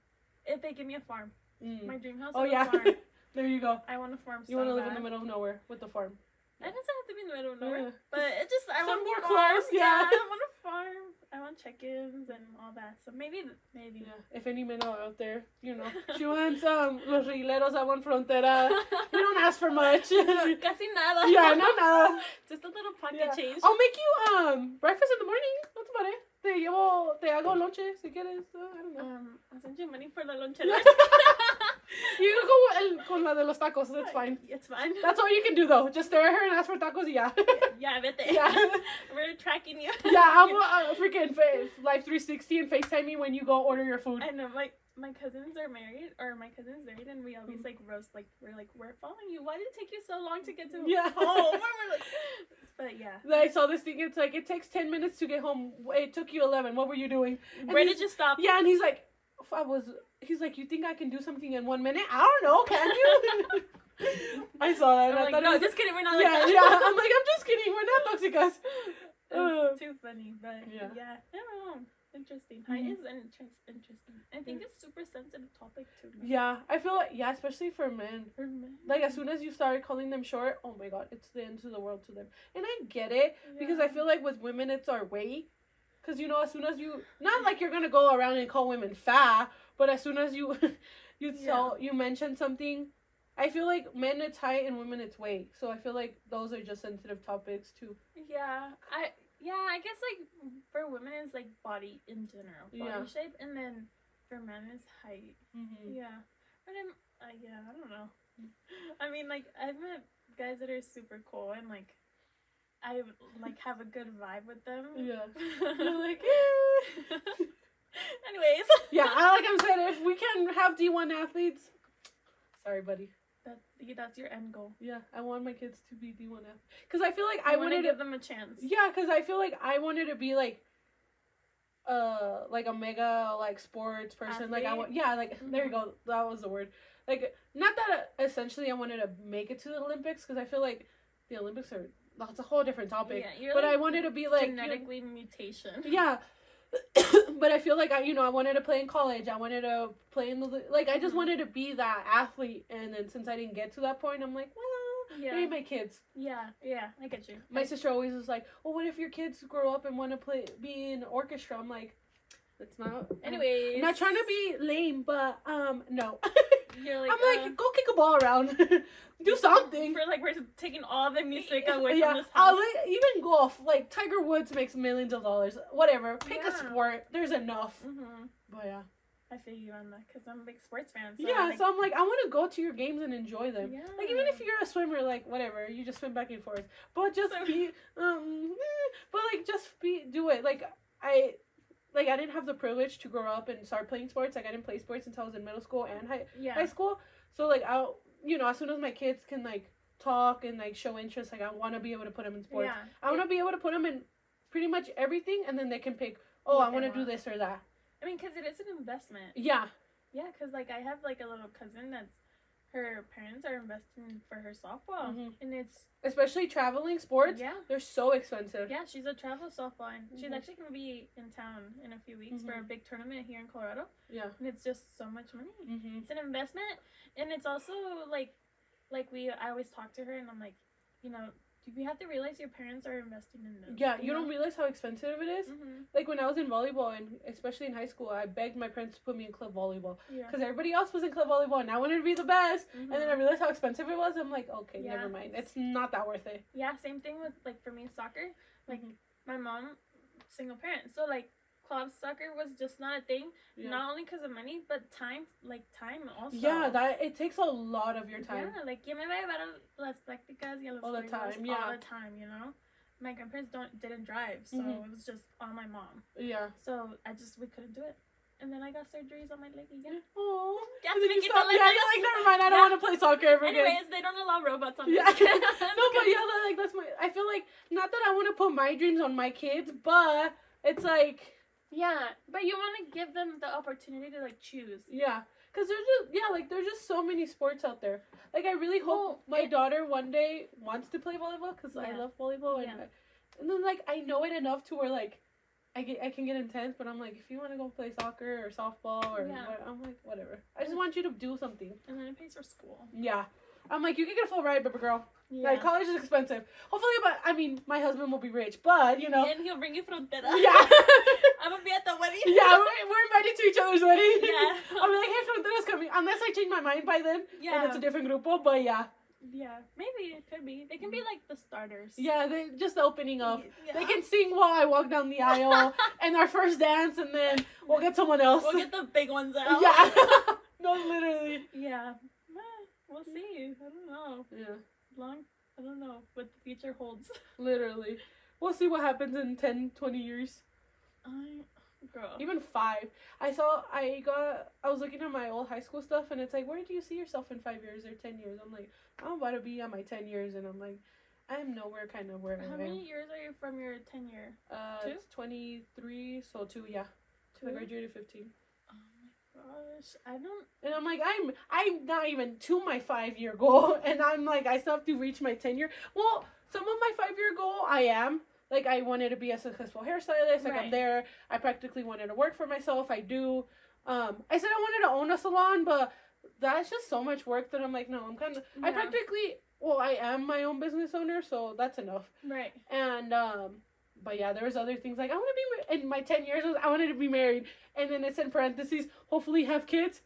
if they give me a farm, my dream house. Oh is yeah. a farm. There you go. I want a farm. You want to live in the middle of nowhere with the farm. It doesn't have to be in the middle of nowhere, Yeah. but it just I Some want more farms. close, yeah. I want a farm. I want chickens and all that. So maybe. Yeah. If any men are out there, you know, she wants los rileros a one frontera. We don't ask for much. Casi nada. Yeah, no nada. Just a little pocket Yeah. change. I'll make you breakfast in the morning. That's about it. Te hago lonche si quieres. I don't know. I'll send you money for la lonchera. You can go con la de los tacos. That's fine. It's fine. That's all you can do though. Just stare at her and ask for tacos. Yeah. Yeah, vete. Yeah. We're tracking you. Yeah, I'm freaking Life 360 and FaceTime me when you go order your food. I know my cousins are married, or my cousin's married, and we always like roast, like we're following you. Why did it take you so long to get to home? And we're like, but yeah. I saw this thing. It's like it takes 10 minutes to get home. It took you 11. What were you doing? And Where did you stop? Yeah, and he's like, He's like, you think I can do something in 1 minute? I don't know. Can you? I saw that. I'm like, no, just kidding. We're not like that. Yeah. I'm like, I'm just kidding. We're not toxicas. It's too funny, but Yeah. I don't know. Interesting. Height is interesting. I think it's super sensitive topic too. Yeah, I feel like, especially for men. For men. Like, as soon as you start calling them short, oh my god, it's the end of the world to them. And I get it, because I feel like with women, it's our way. Because, you know, as soon as you, not like you're going to go around and call women fat, but as soon as you, you mention something, I feel like men it's height and women it's weight. So I feel like those are just sensitive topics too. I guess like for women it's like body in general, body shape, and then for men it's height. Yeah, but I don't know. I mean, like I've met guys that are super cool and like I like have a good vibe with them. Yeah, you're like. Anyways. Yeah, like I'm saying, if we can have D1 athletes, sorry, buddy. That's your end goal. Yeah, I want my kids to be D1 athletes. Because I feel like I wanted to give them a chance. Yeah, because I feel like I wanted to be like a mega like sports person. Athlete? Like there you go. That was the word. Like, not that essentially I wanted to make it to the Olympics, because I feel like the Olympics that's a whole different topic. Yeah, but like I wanted to be like genetically mutation. Yeah. But I feel like I wanted to play in college. I wanted to play in the I just wanted to be that athlete. And then since I didn't get to that point, I'm like, well, maybe my kids. Yeah, I get you. My sister always was like, well, what if your kids grow up and want to be in orchestra? I'm like, that's not. Anyways, I'm not trying to be lame, but no. You're like, I'm like, go kick a ball around. Do something. We're taking all the music away from this house. I'll even golf. Like, Tiger Woods makes millions of dollars. Whatever. Pick a sport. There's enough. But yeah. I feel you on that, because I'm a big sports fan. So so I'm like, I want to go to your games and enjoy them. Yeah. Like, even if you're a swimmer, like, whatever, you just swim back and forth. But just do it. Like, I didn't have the privilege to grow up and start playing sports. Like, I didn't play sports until I was in middle school and high school. So, like, as soon as my kids can, like, talk and, like, show interest, like, I want to be able to put them in sports. Yeah. I want to be able to put them in pretty much everything, and then they can pick, I want to do this or that. I mean, because it is an investment. Yeah. Yeah, because, like, I have, like, a little cousin that's, her parents are investing for her softball. And it's... Especially traveling sports. Yeah. They're so expensive. Yeah, she's a travel softball, and she's actually going to be in town in a few weeks for a big tournament here in Colorado. Yeah. And it's just so much money. It's an investment, and it's also, like I always talk to her, and I'm like, you know, you have to realize your parents are investing in this. Yeah, you don't realize how expensive it is. Like, when I was in volleyball, and especially in high school, I begged my parents to put me in club volleyball. Because everybody else was in club volleyball, and I wanted to be the best. And then I realized how expensive it was. I'm like, okay, never mind. It's not that worth it. Yeah, same thing with, like, for me, soccer. Like, my mom, single parent. So, like, club soccer was just not a thing. Not only because of money, but time also. Yeah, it takes a lot of your time. Yeah, like, me va a llevar a las prácticas y a los all the time, all the time, you know? My grandparents didn't drive, so it was just all my mom. Yeah. So, we couldn't do it. And then I got surgeries on my leg again. Oh. Yeah, you're like, never mind, I don't want to play soccer ever again. Anyways, they don't allow robots on this. No, but like, that's I feel like, not that I want to put my dreams on my kids, but it's like, Yeah, but you want to give them the opportunity to like choose. Yeah, because there's just so many sports out there. Like I really hope my daughter one day wants to play volleyball because I love volleyball and then like I know it enough to where like I can get intense, but I'm like, if you want to go play soccer or softball or what, I'm like, whatever. I just want you to do something. And then it pays for school. Yeah. I'm like, you can get a full ride, baby girl. Yeah. Like, college is expensive. Hopefully, but I mean, my husband will be rich, but, you know. And he'll bring you frontera. Yeah. I'm going to be at the wedding. Yeah, we're invited to each other's wedding. Yeah. I'll be like, hey, frontera's coming. Unless I change my mind by then. Yeah. And it's a different grupo, but yeah. Yeah, maybe it could be. They can be like the starters. Yeah, they just opening up. Yeah. They can sing while I walk down the aisle and our first dance, and then we'll get someone else. We'll get the big ones out. Yeah. No, literally. Yeah. We'll see. I don't know. Yeah. I don't know what the future holds. Literally. We'll see what happens in 10, 20 years. Girl. Even 5. I was looking at my old high school stuff, and it's like, where do you see yourself in 5 years or 10 years? I'm like, I'm about to be at my 10 years, and I'm like, I'm nowhere kind of where I am. How many years are you from your 10-year? 2? It's 23, so 2, yeah. 2? I graduated 15. Oh my gosh, I don't. And I'm like, I'm not even to my 5-year goal, and I'm like, I still have to reach my 10-year. Well, some of my 5-year goal, I am. Like, I wanted to be a successful hairstylist. Like, I'm there. I practically wanted to work for myself. I do. I said I wanted to own a salon, but that's just so much work that I'm like, no, I'm kind of... Yeah. I am my own business owner, so that's enough. Right. And, but yeah, there was other things. Like, I want to be... In my 10 years, I wanted to be married. And then it's in parentheses, hopefully have kids.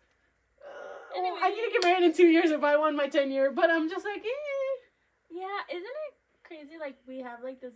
Anyway. I need to get married in 2 years if I want my 10-year. But I'm just like, eh. Yeah, isn't it crazy? Like, we have, like, this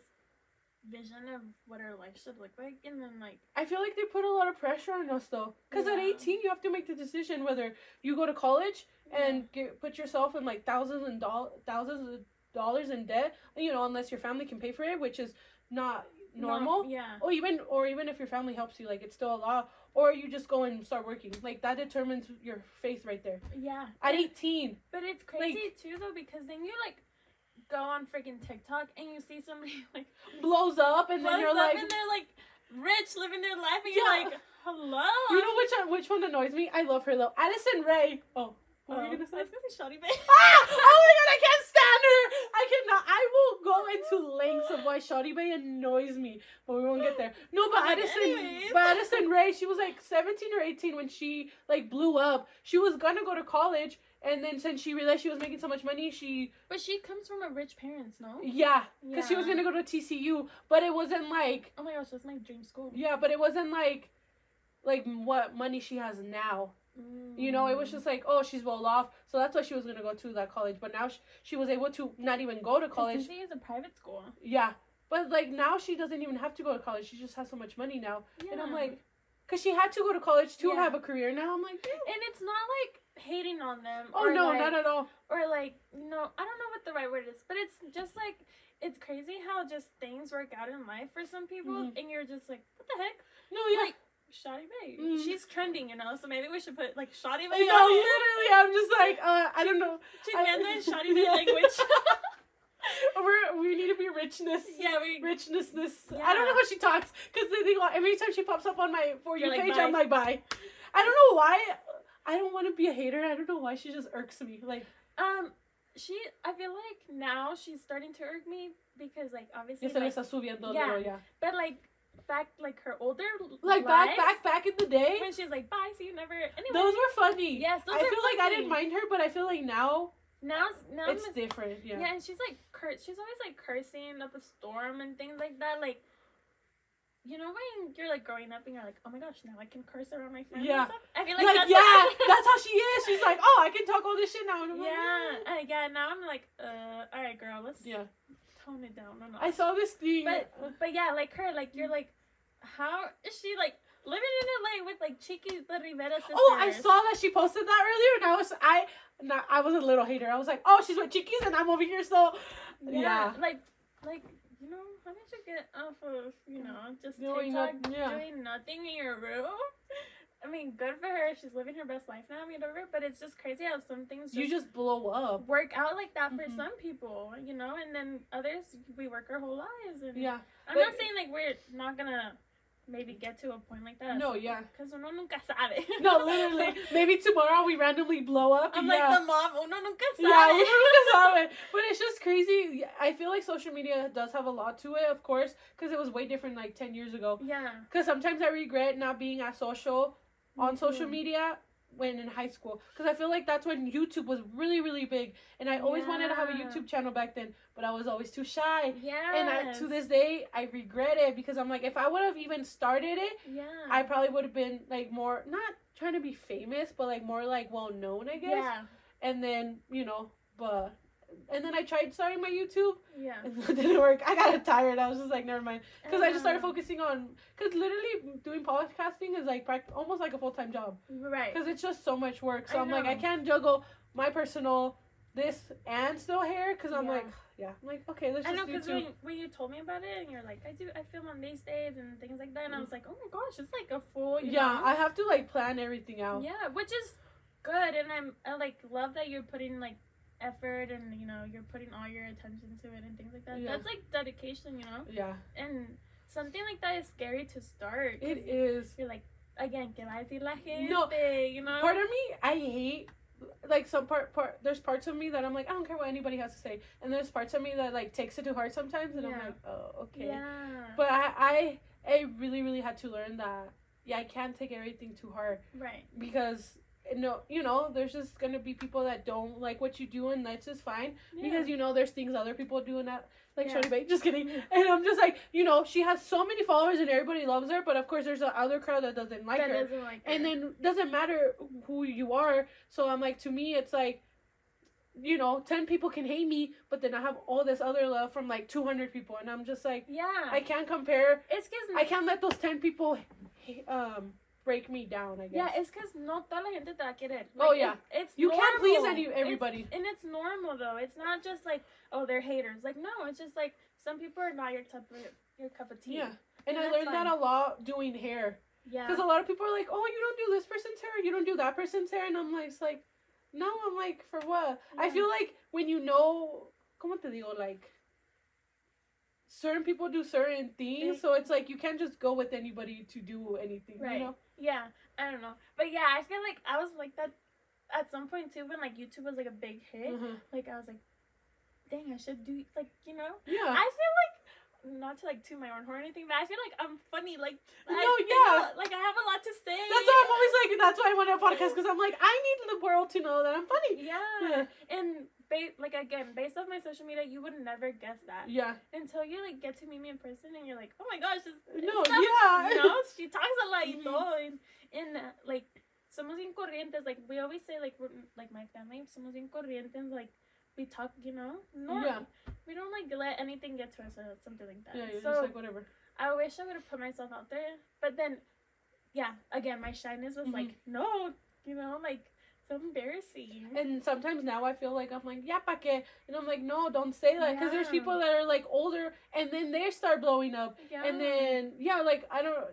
vision of what our life should look like, and then like I feel like they put a lot of pressure on us though, because at 18 you have to make the decision whether you go to college and put yourself in like thousands of dollars in debt, you know, unless your family can pay for it, which is not normal. Or even if your family helps you, like it's still a law. Or you just go and start working. Like that determines your faith right there. Yeah. At 18. But it's crazy too though, because then you like go on freaking TikTok and you see somebody like blows up and then you're like, and they're like rich, living their life, and you're like, hello. You know which one annoys me? I love her though. Addison Rae. Oh, what were you gonna say? I was gonna say Shawty Bae. Oh my god, I can't stand her. I cannot. I will go into lengths of why Shawty Bae annoys me, but we won't get there. No, but Addison Rae, she was like 17 or 18 when she like blew up. She was gonna go to college. And then since she realized she was making so much money, But she comes from a rich parents, no? Yeah, because she was going to go to TCU, but it wasn't like... Oh my gosh, that's my dream school. Yeah, but it wasn't like what money she has now. You know, it was just like, oh, she's well off, so that's why she was going to go to that college. But now she was able to not even go to college. TCU is a private school. Yeah, but like now she doesn't even have to go to college. She just has so much money now. Yeah. And I'm like... Because she had to go to college to have a career. Now I'm like... And it's not like hating on them. Oh, no, not at all. Or like, no, I don't know what the right word is. But it's just like, it's crazy how just things work out in life for some people. And you're just like, what the heck? No, yeah. Like, Shawty Bae. She's trending, you know? So maybe we should put like Shawty Bae. No, literally, I'm just like, I don't know. She's in Shawty Bae language. We need to be richness. Yeah, richness. Yeah. I don't know how she talks because every time she pops up on my For You page, I'm like, bye. I don't know why. I don't want to be a hater. I don't know why she just irks me. Like, I feel like now she's starting to irk me because like obviously. But like back like her older like back in the day when she's like bye, see you never. Anyway, those were funny. Yes, I feel like I didn't mind her, but I feel like now it's different. Yeah, and she's like she's always like cursing up a storm and things like that. Like, you know when you're like growing up and you're like, oh my gosh, now I can curse around my friends. Yeah, and stuff? I feel like that's that's how she is. She's like, oh, I can talk all this shit now. And I'm like, now I'm like, all right, girl, let's tone it down. No. I saw this thing, but yeah, like her, like you're like, how is she like living in LA with like Chiquis the Rivera sisters? Oh, I saw that she posted that earlier, and I was a little hater. I was like, oh, she's with Chiquis and I'm over here, so yeah. Like you know, how did you get off of, you know, just TikTok doing nothing in your room? I mean, good for her. She's living her best life now, whatever. But it's just crazy how some things you just blow up, work out like that for some people, you know, and then others we work our whole lives. And I'm not saying like we're not gonna maybe get to a point like that. No, yeah. Because uno nunca sabe. No, literally. Maybe tomorrow we randomly blow up. I'm like the mom, uno nunca sabe. Yeah, uno nunca sabe. But it's just crazy. I feel like social media does have a lot to it, of course, because it was way different like 10 years ago. Yeah. Because sometimes I regret not being as social on social media when in high school, because I feel like that's when YouTube was really, really big, and I always wanted to have a YouTube channel back then, but I was always too shy. And to this day I regret it, because I'm like, if I would have even started it, I probably would have been like more, not trying to be famous, but like more like well known, I guess. And then and then I tried starting my YouTube. And it didn't work. I got tired. I was just like, never mind. Because I just started focusing on... Because literally doing podcasting is like almost like a full-time job. Right. Because it's just so much work. So I'm like, I can't juggle my personal, this, and still hair. Because I'm like, I'm like, okay, let's just do two. I know, because when you told me about it, and you're like, I film on these days and things like that. And I was like, oh my gosh, it's like a full, you know? I have to like plan everything out. Yeah, which is good. And I like love that you're putting like effort, and you know, you're putting all your attention to it and things like that. That's like dedication, you know. And something like that is scary to start. It is. You're like, again, que va a decir la gente, no, you know. Part of me, I hate like some part there's parts of me that I'm like, I don't care what anybody has to say, and there's parts of me that like takes it to heart sometimes, and I'm like, oh, okay. But I really, really had to learn that I can't take everything too hard, right? because no, you know, there's just gonna be people that don't like what you do, and that's just fine, because you know, there's things other people do, and that like Shorty Bae, just kidding. And I'm just like, you know, she has so many followers and everybody loves her, but of course there's the other crowd that doesn't like her. And then doesn't matter who you are. So I'm like, to me it's like, you know, 10 people can hate me, but then I have all this other love from like 200 people, and I'm just like, I can't compare. I can't let those 10 people break me down, I guess. Yeah, it's because no toda la gente te va a querer. Like, it's you normal. can't please everybody. And it's normal though. It's not just like, oh, they're haters. Like, no, it's just like some people are not your cup of tea. Yeah, and I learned that a lot doing hair. Yeah. Because a lot of people are like, oh, you don't do this person's hair, you don't do that person's hair, and I'm like, it's like, no, I'm like, for what? Yeah. I feel like when you know, ¿cómo te digo? Like, certain people do certain things, so it's like you can't just go with anybody to do anything, you know? Yeah, I don't know. But yeah, I feel like I was like that at some point too, when like YouTube was like a big hit. Like I was like, dang, I should do, like, you know? Yeah. I feel like, not to like toot my own horn or anything, but I feel like I'm funny. Like, like I have a lot to say. That's why I'm always like, that's why I want a podcast, because I'm like, I need the world to know that I'm funny. Yeah. And like, again, based off my social media, you would never guess that. Yeah. Until you like get to meet me in person, and you're like, oh my gosh, you know, she talks a lot, you know, and like, somos bien corrientes. Like, we always say, like, we're like my family, somos bien corrientes. Like, we talk, you know, we don't like let anything get to us or something like that. Yeah, you're just like, whatever. I wish I would have put myself out there, but then, again, my shyness was like, no, you know, like, so embarrassing. And sometimes now I feel like I'm like, pa' qué? And I'm like, no, don't say that, because there's people that are like older, and then they start blowing up, and then like,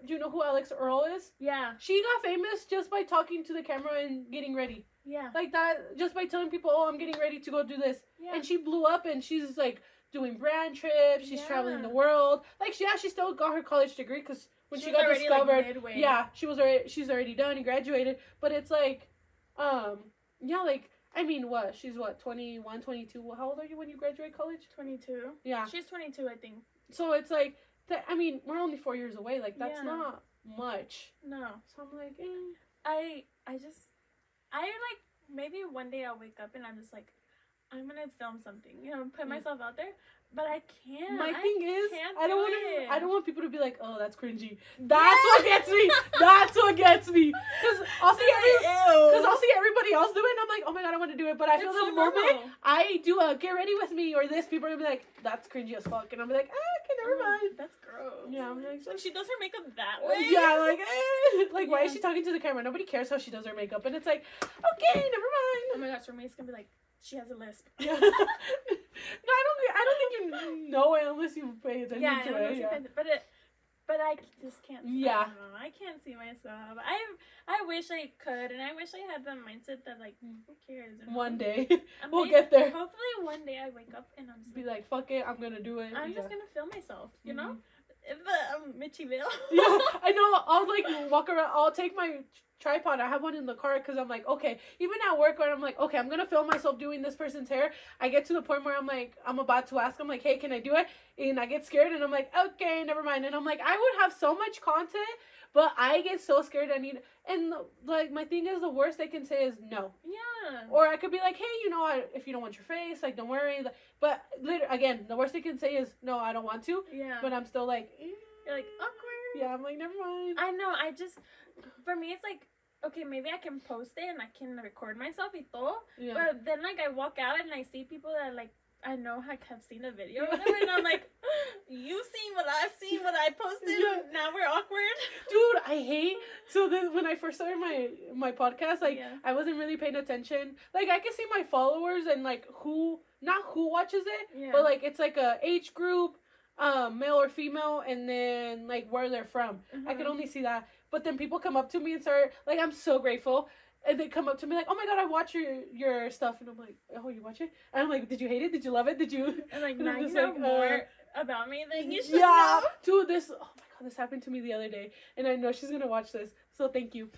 do you know who Alex Earl is? Yeah, she got famous just by talking to the camera and getting ready. Yeah, like that, just by telling people, oh, I'm getting ready to go do this, and she blew up, and she's like doing brand trips, she's traveling the world, like she still got her college degree, because when she got discovered, like, she's already done and graduated, but it's like, like, I mean, she's 21, 22, how old are you when you graduate college? 22. Yeah, she's 22, I think. So it's like, I mean, we're only 4 years away, like, that's not much. No. So I'm like, I like, maybe one day I'll wake up and I'm just like, I'm gonna film something, you know, put myself out there, but I can't. My thing is, I don't want people to be like, oh, that's cringy. That's what gets me. That's what gets me. Because I'll see everybody else do it, and I'm like, oh my god, I want to do it, but I feel the moment I do a get ready with me or this, people are gonna be like, that's cringy as fuck, and I'm like, okay, never mind. That's gross. Yeah, I'm like, when she does her makeup that way. Yeah, like why is she talking to the camera? Nobody cares how she does her makeup, and it's like, okay, never mind. Oh my gosh, Romeo's gonna be like, she has a lisp. Yeah. No, I don't think you know it unless you pay attention to it. Yeah. But I just can't. Yeah. I can't see myself. I wish I could, and I wish I had the mindset that, like, who cares? One day we'll get there. Hopefully one day I wake up and I'm just be like, fuck it, I'm gonna do it. I'm just gonna film myself, you know? in the Mitchiville. Yeah, I know. I'll like walk around. I'll take my tripod. I have one in the car because I'm like, okay. Even at work, when I'm like, okay, I'm gonna film myself doing this person's hair. I get to the point where I'm like, I'm about to ask. I'm like, hey, can I do it? And I get scared, and I'm like, okay, never mind. And I'm like, I would have so much content, but I get so scared. I need. And like my thing is, the worst they can say is no. Yeah. Or I could be like, hey, if you don't want your face, like, don't worry. But again, the worst they can say is no, I don't want to. Yeah. But I'm still like. You're like, awkward. Yeah, I'm like, never mind. I know, for me, it's like, okay, maybe I can post it and I can record myself y todo. Yeah. But then, like, I walk out and I see people that, like, I know have seen the video or whatever, and I'm like, you've seen what I've seen, what I posted, Yeah. now we're awkward. Dude, I hate, so then when I first started my podcast, like, Yeah. I wasn't really paying attention. Like, I can see my followers and, like, not who watches it, Yeah. but, like, it's, like, a age group, male or female, and then, like, where they're from. I can only see that. But then people come up to me and start, like, I'm so grateful. And they come up to me like, oh my god, I watch your stuff. And I'm like, oh, you watch it? And I'm like, did you hate it? Did you love it? Did you? And, like, and now I'm you just know like, more about me than you should yeah, know. dude, oh my god, this happened to me the other day. And I know she's going to watch this. So thank you.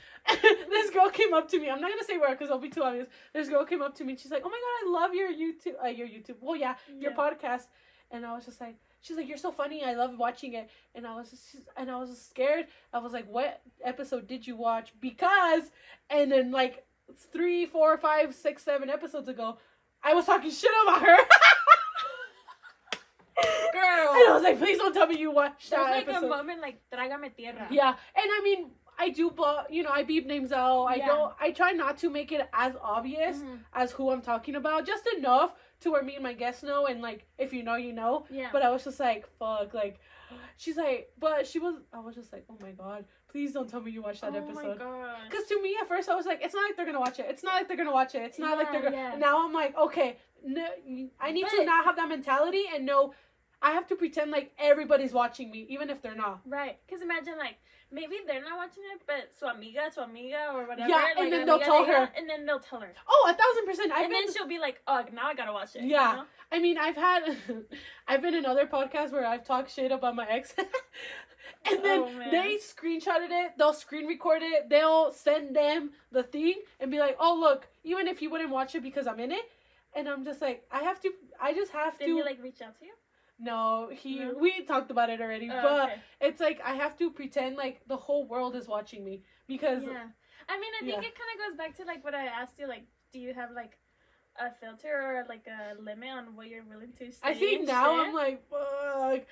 This girl came up to me. I'm not going to say where because it'll be too obvious. This girl came up to me and she's like, oh my god, I love your YouTube. Well, yeah, your podcast. And I was just like, she's like, you're so funny. I love watching it. And I was just scared. I was like, what episode did you watch? Because, and then like 3, 4, 5, 6, 7 episodes ago, I was talking shit about her. Girl. And I was like, please don't tell me you watched that There's like episode. a moment like, trágame tierra. Yeah. And I mean, I do, but I beep names out. Yeah. I try not to make it as obvious as who I'm talking about, just enough to where me and my guests know, and like, if you know, you know. Yeah. But I was just like, fuck, like, she's like, I was just like, oh my god, please don't tell me you watched that episode. Oh my god. Because to me, at first, I was like, it's not like they're gonna watch it. It's not like they're gonna watch it. It's not like they're gonna. Yeah. Now I'm like, okay, no, I need to not have that mentality and know I have to pretend like everybody's watching me, even if they're not. Right. Because imagine, like, maybe they're not watching it, but su amiga, or whatever. Yeah, like, and then they'll tell her. And then they'll tell her. Oh, 1,000%. And then she'll be like, oh, now I gotta watch it. Yeah. You know? I mean, I've been in other podcasts where I've talked shit about my ex. And then they screenshotted it, they'll screen record it, they'll send them the thing and be like, oh, look, even if you wouldn't watch it because I'm in it. And I'm just like, I just have to. Did he, like, reach out to you? No, we talked about it already, but okay. It's like, I have to pretend like the whole world is watching me because. Yeah. I mean, I think it kind of goes back to, like, what I asked you, like, do you have, like, a filter or, like, a limit on what you're willing to say? I think now I'm like, fuck.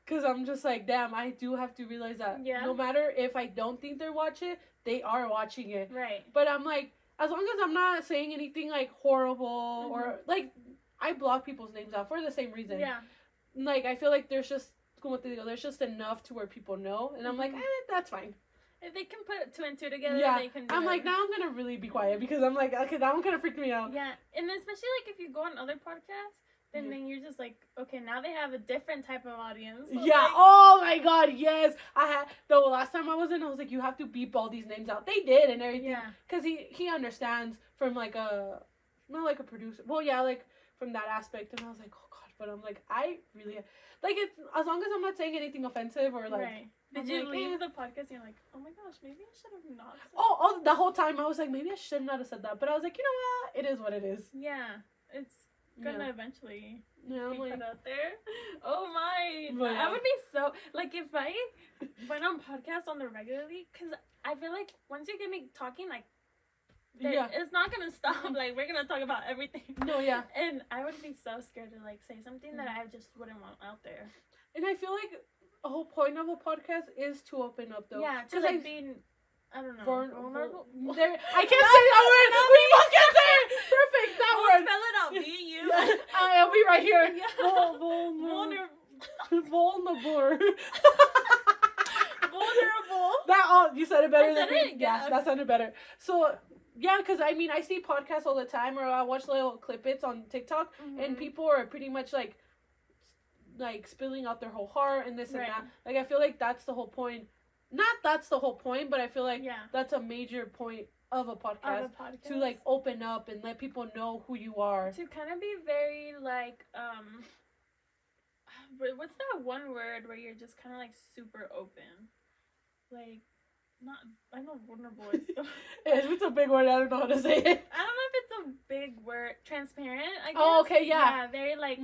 Because I'm just like, damn, I do have to realize that no matter if I don't think they're watching it, they are watching it. Right. But I'm like, as long as I'm not saying anything, like, horrible or, like, I block people's names out for the same reason. Yeah. Like, I feel like there's just enough to where people know. And I'm like, that's fine. If they can put 2 and 2 together, they can do I'm like, now I'm going to really be quiet because I'm like, okay, that one kind of freaked me out. Yeah. And especially, like, if you go on other podcasts, then you're just like, okay, now they have a different type of audience. So yeah. Like, oh my god, yes. The last time I was in, I was like, you have to beep all these names out. They did and everything. Yeah. Because he understands from like not like a producer. Well, yeah, like from that aspect. And I was like, oh god. But I'm like, I really, like, it's, as long as I'm not saying anything offensive or like. Right. Did you leave the podcast and you're like, oh my gosh, maybe I should have not said Oh, the whole time I was like, maybe I should not have said that. But I was like, you know what? It is what it is. Yeah. It's gonna eventually be like, put out there. Oh my. But, I would be so, like, if I went on podcasts on the regularly, because I feel like once you get me talking, like, it's not gonna stop. Like, we're gonna talk about everything. No, yeah. And I would be so scared to, like, say something that I just wouldn't want out there. And I feel like the whole point of a podcast is to open up, though. Yeah, to, like, being, I don't know, vulnerable. I can't say that word. We both can't say it. Perfect, that word. Spell it out. B-U. I'll be right here. Yeah. Vulnerable. Vulnerable. You said it better than me. Yeah, that sounded better. So, yeah, because I mean, I see podcasts all the time, or I watch little clip-its on TikTok, and people are pretty much like spilling out their whole heart and this and that. Like, I feel like that's the whole point. Not that's the whole point, but I feel like that's a major point of a podcast, to like open up and let people know who you are. To kind of be very like what's that one word where you're just kind of like super open, like not I know vulnerable is the If it's a big word, I don't know how to say it. I don't know if it's a big word. Transparent, I guess. Oh, okay, yeah. Yeah, very like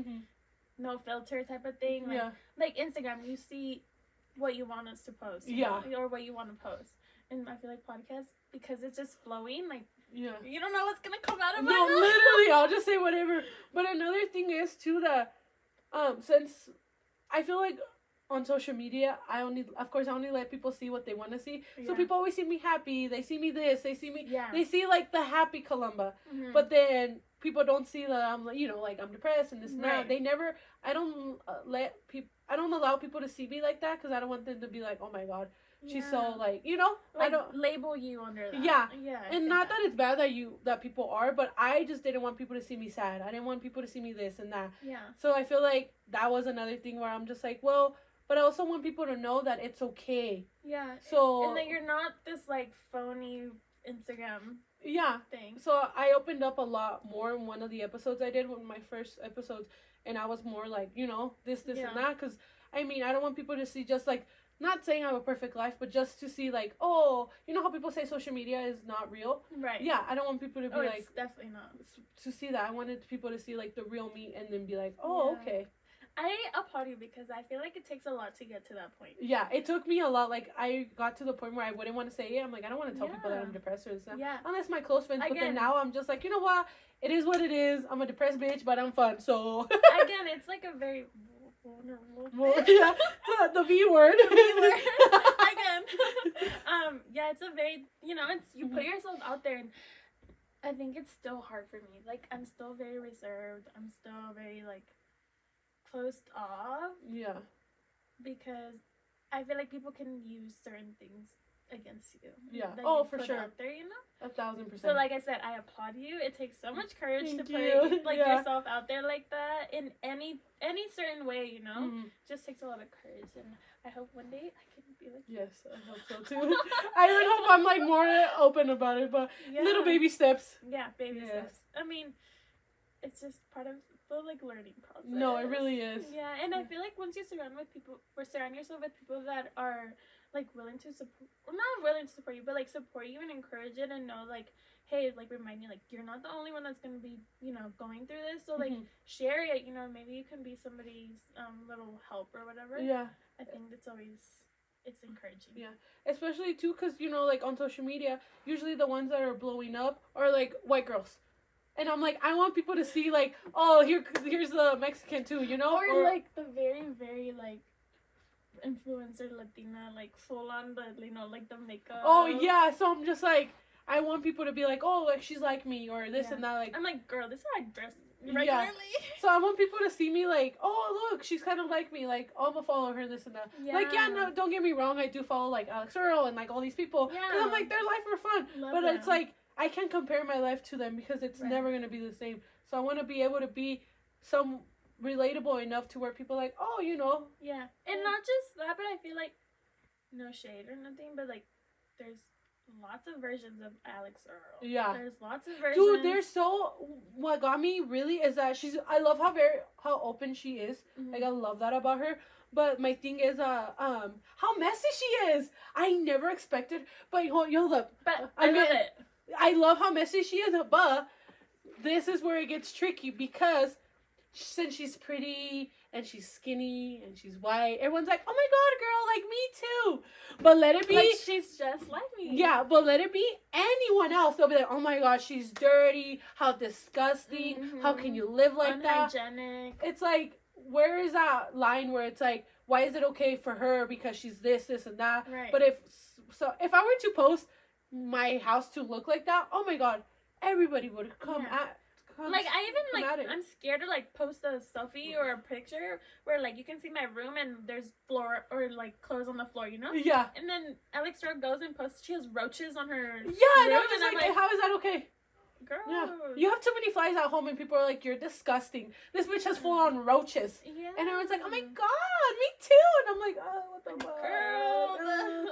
no filter type of thing. Like, like Instagram, you see what you want us to post. You know, or what you want to post. And I feel like podcasts, because it's just flowing, like, you don't know what's going to come out of my mouth. No, literally, I'll just say whatever. But another thing is, too, that, since I feel like on social media, I only let people see what they want to see. Yeah. So people always see me happy. They see me this. They see me. Yeah. They see like the happy Columba. Mm-hmm. But then people don't see that I'm like, like I'm depressed and this and that. They never. I don't I don't allow people to see me like that because I don't want them to be like, oh my god, she's so like like, I don't label you under that. Yeah. And not that it's bad that people are, but I just didn't want people to see me sad. I didn't want people to see me this and that. Yeah. So I feel like that was another thing where I'm just like, well. But I also want people to know that it's okay. Yeah. So and that you're not this like phony Instagram thing. So I opened up a lot more in one of the episodes I did, one of my first episodes, and I was more like, this and that, because I mean, I don't want people to see just like, not saying I have a perfect life, but just to see like, oh, you know how people say social media is not real? Right. Yeah, I don't want people to be like, it's definitely not. To see that. I wanted people to see like the real me and then be like, oh, okay. I applaud you because I feel like it takes a lot to get to that point. Yeah, it took me a lot. Like, I got to the point where I wouldn't want to say it. I'm like, I don't want to tell people that I'm depressed or something. Yeah. Unless my close friends. But then now I'm just like, you know what? It is what it is. I'm a depressed bitch, but I'm fun, so. Again, it's like a very vulnerable thing. Yeah, the V word. The V word. Again. Yeah, it's a very, it's, you put yourself out there, and I think it's still hard for me. Like, I'm still very reserved. I'm still very, like, closed off. Yeah. Because I feel like people can use certain things against you. Yeah. Oh, for sure. Out there, 1,000%. So, like I said, I applaud you. It takes so much courage to put yourself out there like that in any certain way. Just takes a lot of courage, and I hope one day I can be like. Yes, I hope so too. I would hope I'm like more open about it, but little baby steps. Yeah, baby steps. I mean, it's just part of the like learning process. No, it really is. Yeah, and I feel like once you surround yourself with people that are like willing to support, or not willing to support you, but like support you and encourage it, and know like, hey, like remind you like you're not the only one that's gonna be going through this. So like share it. Maybe you can be somebody's little help or whatever. Yeah, I think it's encouraging. Yeah, especially too because like on social media, usually the ones that are blowing up are like white girls. And I'm like, I want people to see, like, oh, here's the Mexican, too, Or, like, the very, very, like, influencer Latina, like, full on the, like, the makeup. Oh, yeah, so I'm just like, I want people to be like, oh, like, she's like me, or this and that, like. I'm like, girl, this is how I dress regularly. Yeah. So I want people to see me like, oh, look, she's kind of like me, like, I'm gonna follow her, this and that. Yeah. Like, no, don't get me wrong, I do follow, like, Alex Earl and, like, all these people. Yeah. Because I'm like, their life are fun. But it's like, I can't compare my life to them because it's never going to be the same. So I want to be able to be some relatable enough to where people are like, oh, Yeah. And not just that, but I feel like, no shade or nothing, but like, there's lots of versions of Alex Earl. Yeah. There's lots of versions. Dude, what got me really is that I love how open she is. Mm-hmm. Like, I love that about her. But my thing is, how messy she is. I never expected, but look. But I love it. I love how messy she is, but this is where it gets tricky because since she's pretty and she's skinny and she's white, everyone's like, oh my god, girl, like me too. But let it be. Like, she's just like me. Yeah, but let it be anyone else. They'll be like, oh my god, she's dirty. How disgusting. Mm-hmm. How can you live like that? Unhygienic. It's like, where is that line where it's like, why is it okay for her because she's this and that? Right. But if I were to post my house to look like that, oh my god, everybody would come at. Like, I even, like, I'm scared to, like, post a selfie or a picture where, like, you can see my room and there's floor or, like, clothes on the floor, Yeah. And then Alex Earl goes and posts, she has roaches on her room. And I'm like, how is that okay? Girl. Yeah. You have too many flies at home and people are like, you're disgusting. This bitch has full on roaches. Yeah. And everyone's like, oh my god, me too. And I'm like, oh, what the fuck? Girl.